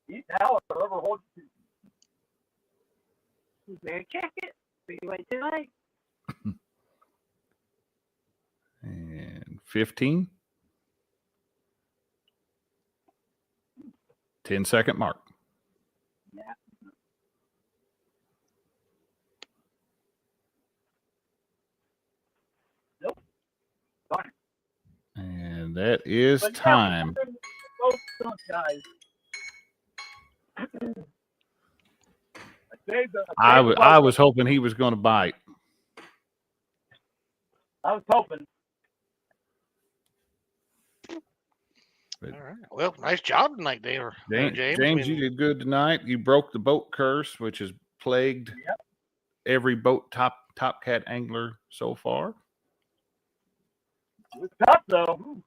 Eat now or whoever holds you. You better check it. But you wait too late. And 15. 10-second mark. Yeah. Nope. Darn it. And that is But yeah, time. both stunk, guys. I was hoping he was going to bite. I was hoping. But All right. Well, nice job tonight, Dave. James, James, I mean, you did good tonight. You broke the boat curse, which has plagued every boat top cat angler so far. It was tough, though.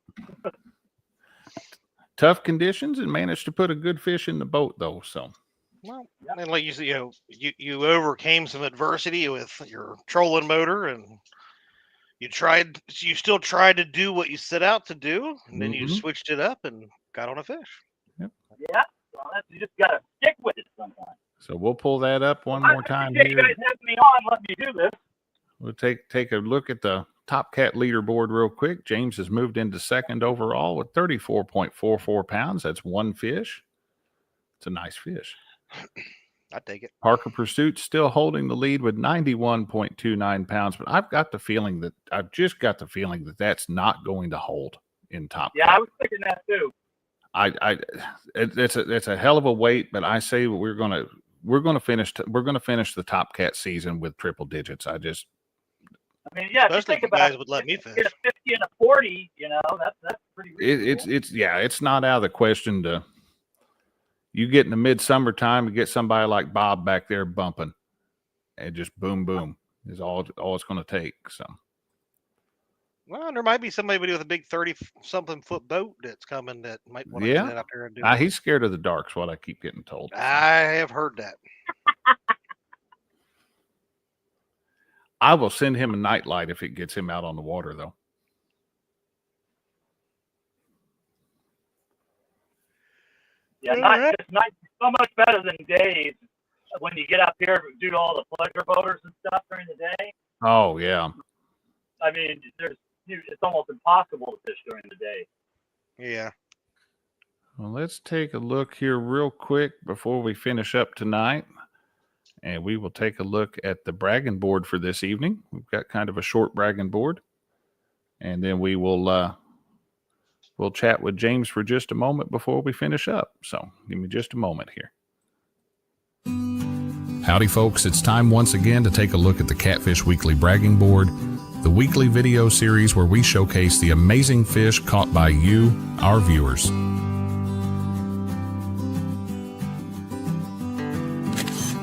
Tough conditions and managed to put a good fish in the boat, though. So, well, and like you said, you overcame some adversity with your trolling motor, and you still tried to do what you set out to do, and then you switched it up and got on a fish. Yeah. Well, you just got to stick with it sometimes. So we'll pull that up one more time here. You guys have me on. Let me do this. We'll take a look at the Top Cat leaderboard real quick. James has moved into second overall with 34.44 pounds. That's one fish. It's a nice fish. I take it. Parker Pursuit still holding the lead with 91.29 pounds, but I've just got the feeling that that's not going to hold in Top Cat. I was thinking that too. It's a hell of a weight, but I say we're gonna finish the Top Cat season with triple digits. I mean, yeah, if you think about guys would let me fish. Get a 50 and a 40, that's pretty reasonable. It's not out of the question to you get in the midsummer time and get somebody like Bob back there bumping, and just boom boom is all it's going to take. So, well, there might be somebody with a big 30-something foot boat that's coming that might want to get out there and do it. He's scared of the darks. What I keep getting told. I have heard that. I will send him a nightlight if it gets him out on the water, though. Yeah, night is so much better than days when you get up here and do all the pleasure boaters and stuff during the day. Oh, yeah. I mean, it's almost impossible to fish during the day. Yeah. Well, let's take a look here real quick before we finish up tonight. And we will take a look at the bragging board for this evening. We've got kind of a short bragging board. And then we will we'll chat with James for just a moment before we finish up. So give me just a moment here. Howdy, folks. It's time once again to take a look at the Catfish Weekly Bragging Board, the weekly video series where we showcase the amazing fish caught by you, our viewers.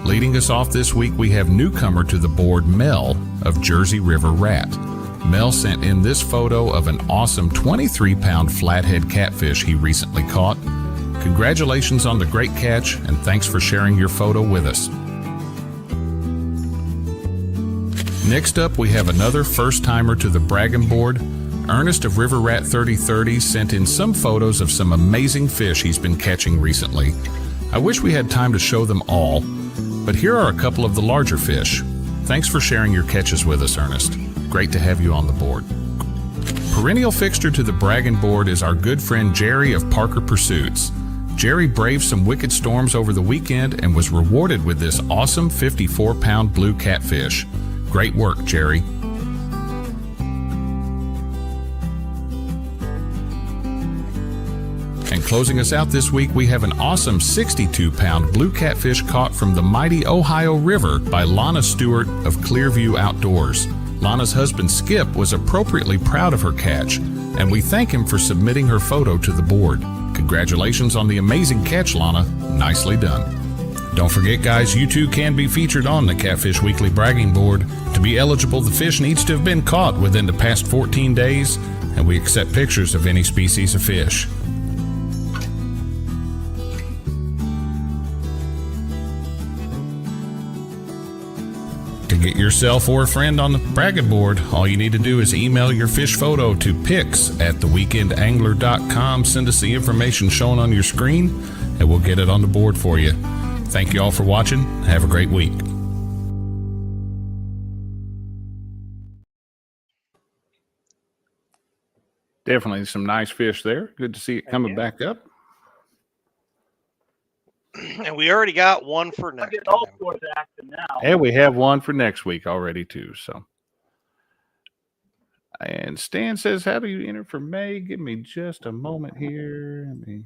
Leading us off this week, we have newcomer to the board, Mel of Jersey River Rat. Mel sent in this photo of an awesome 23-pound flathead catfish he recently caught. Congratulations on the great catch, and thanks for sharing your photo with us. Next up, we have another first-timer to the bragging board. Ernest of River Rat 3030 sent in some photos of some amazing fish he's been catching recently. I wish we had time to show them all, but here are a couple of the larger fish. Thanks for sharing your catches with us, Ernest. Great to have you on the board. Perennial fixture to the bragging board is our good friend Jerry of Parker Pursuits. Jerry braved some wicked storms over the weekend and was rewarded with this awesome 54-pound blue catfish. Great work, Jerry. And closing us out this week, we have an awesome 62-pound blue catfish caught from the mighty Ohio River by Lana Stewart of Clearview Outdoors. Lana's husband Skip was appropriately proud of her catch, and we thank him for submitting her photo to the board. Congratulations on the amazing catch, Lana. Nicely done. Don't forget, guys, you too can be featured on the Catfish Weekly Bragging Board. To be eligible, the fish needs to have been caught within the past 14 days, and we accept pictures of any species of fish. To get yourself or a friend on the bragging board, all you need to do is email your fish photo to pics@theweekendangler.com. Send us the information shown on your screen, and we'll get it on the board for you. Thank you all for watching. Have a great week. Definitely some nice fish there. Good to see it coming back up. And we already got one for next Getting all time. sorts of action now. And we have one for next week already too. So, and Stan says, how do you enter for May? Give me just a moment here. Let me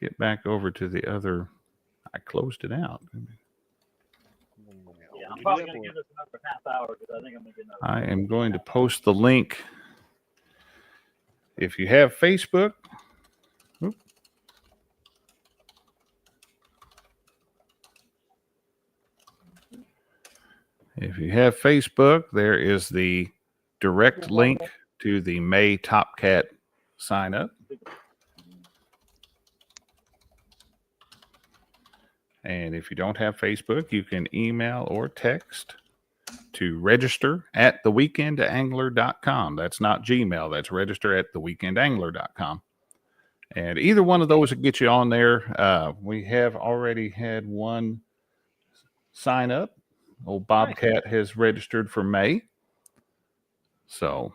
get back over to the other. I closed it out. Yeah, I'm probably going to give this another half hour because I think I'm going to get another. I am going to post the link. If you have Facebook, there is the direct link to the May Top Cat sign up. And if you don't have Facebook, you can email or text to register@theweekendangler.com. That's not Gmail. That's register@theweekendangler.com. And either one of those will get you on there. We have already had one sign up. Old Bobcat has registered for May. So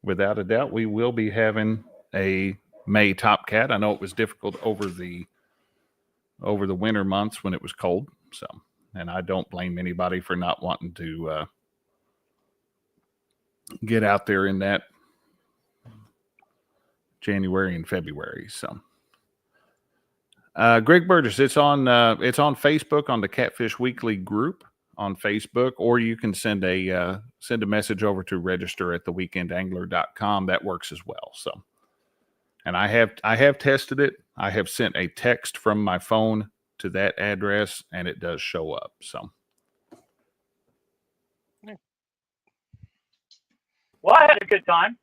without a doubt, we will be having a May Top Cat. I know it was difficult over the winter months when it was cold. So, and I don't blame anybody for not wanting to get out there in that January and February. So, Greg Burgess, it's on Facebook on the Catfish Weekly group on Facebook, or you can send a message over to register@theweekendangler.com. That works as well. So, and I have tested it. I have sent a text from my phone to that address, and it does show up. So, Well, I had a good time.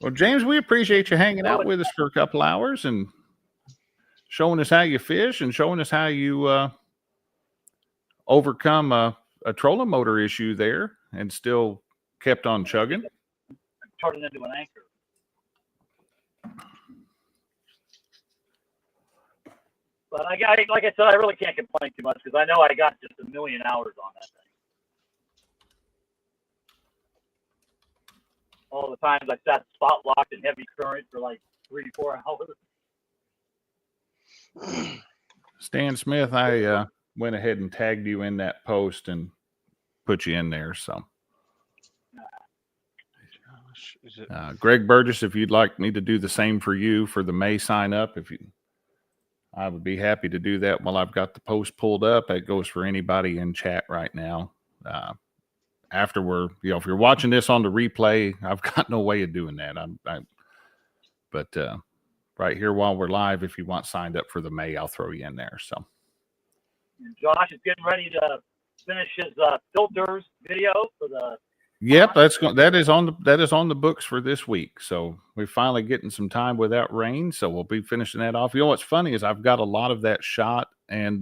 well, James, we appreciate you hanging out with us for a couple hours and showing us how you fish and showing us how you overcome a trolling motor issue there and still kept on chugging. Turned it into an anchor. But like I said, I really can't complain too much because I know I got just a million hours on that thing. All the times I sat spot locked in heavy current for like 3 to 4 hours. Stan Smith, I went ahead and tagged you in that post and put you in there. So, Greg Burgess, if you'd like me to do the same for you for the May sign up, I would be happy to do that while I've got the post pulled up. It goes for anybody in chat right now. After if you're watching this on the replay, I've got no way of doing that. But right here while we're live, if you want signed up for the May, I'll throw you in there. So, And Josh is getting ready to finish his filters video for the. Yep, that is on the books for this week. So we're finally getting some time without rain. So we'll be finishing that off. You know what's funny is I've got a lot of that shot and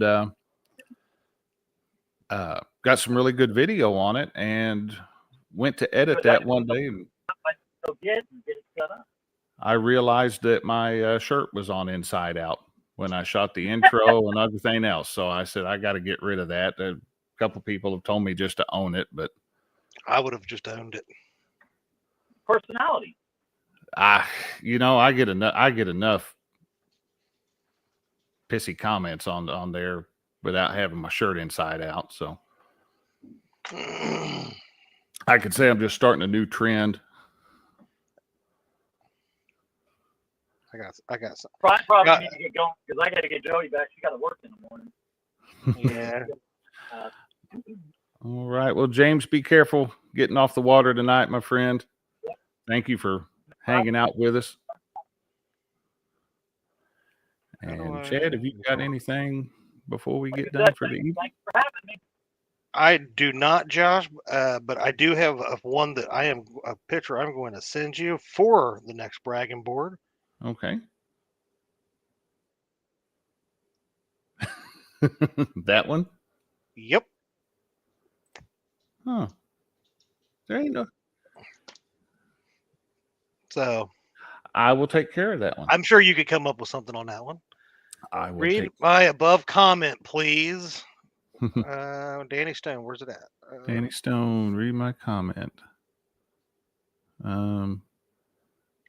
got some really good video on it and went to edit that one day and Get it set up. I realized that my shirt was on inside out when I shot the intro and everything else. So I said, I got to get rid of that. A couple people have told me just to own it, but I would have just owned it. Personality. I get enough pissy comments on there without having my shirt inside out. So I could say I'm just starting a new trend. I got some. Probably need to get going because I got to get Jody back. She got to work in the morning. Yeah. All right. Well, James, be careful getting off the water tonight, my friend. Thank you for hanging out with us. And Chad, have you got anything before we get done for the evening? Thanks for having me. I do not, Josh, but I do have one that a picture I'm going to send you for the next bragging board. Okay. That one? Yep. Huh. There ain't no. So I will take care of that one. I'm sure you could come up with something on that one. I will Read take. my above comment, please. Danny Stone, where's it at? Danny Stone, read my comment. Do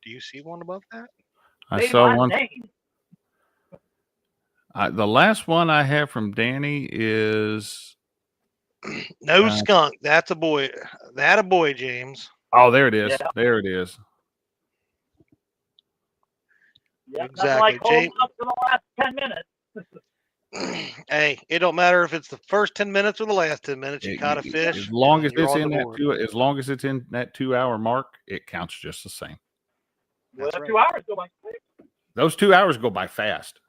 you see one above that? I Say saw my one. name. The last one I have from Danny is No skunk. That's a boy. That a boy, James. Oh, there it is. Yeah. There it is. Yep, Exactly. nothing like holding James- up for the last 10 minutes. Hey, it don't matter if it's the first 10 minutes or the last 10 minutes. You caught a fish. As long as you're it's on in the that board. as long as it's in that 2-hour mark, it counts just the same. Well, That's 2 hours go by quick. Those 2 hours go by fast.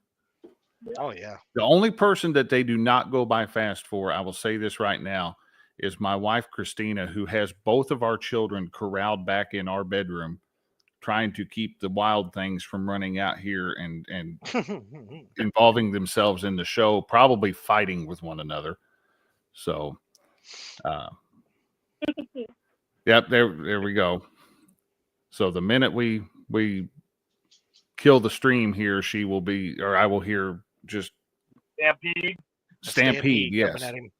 Oh yeah. The only person that they do not go by fast for, I will say this right now, is my wife, Christina, who has both of our children corralled back in our bedroom, trying to keep the wild things from running out here and involving themselves in the show, probably fighting with one another. So, yep, there we go. So the minute we kill the stream here, she will be, or I will hear just stampede. Yes, coming at him.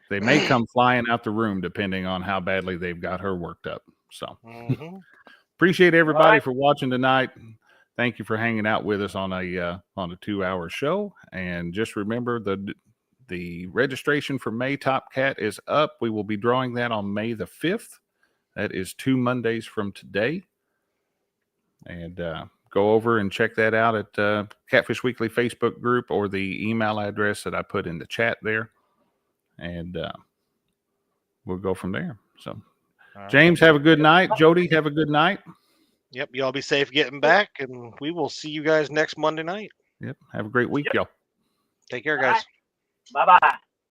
they may come flying out the room depending on how badly they've got her worked up. So appreciate everybody for watching tonight. Thank you for hanging out with us on a 2-hour show. And just remember the registration for May Top Cat is up. We will be drawing that on May the 5th. That is 2 Mondays from today. And go over and check that out at Catfish Weekly Facebook group or the email address that I put in the chat there. And we'll go from there. So, James, have a good night. Jody, have a good night. Yep. Y'all be safe getting back, and we will see you guys next Monday night. Yep. Have a great week, y'all. Take care, guys. Bye-bye.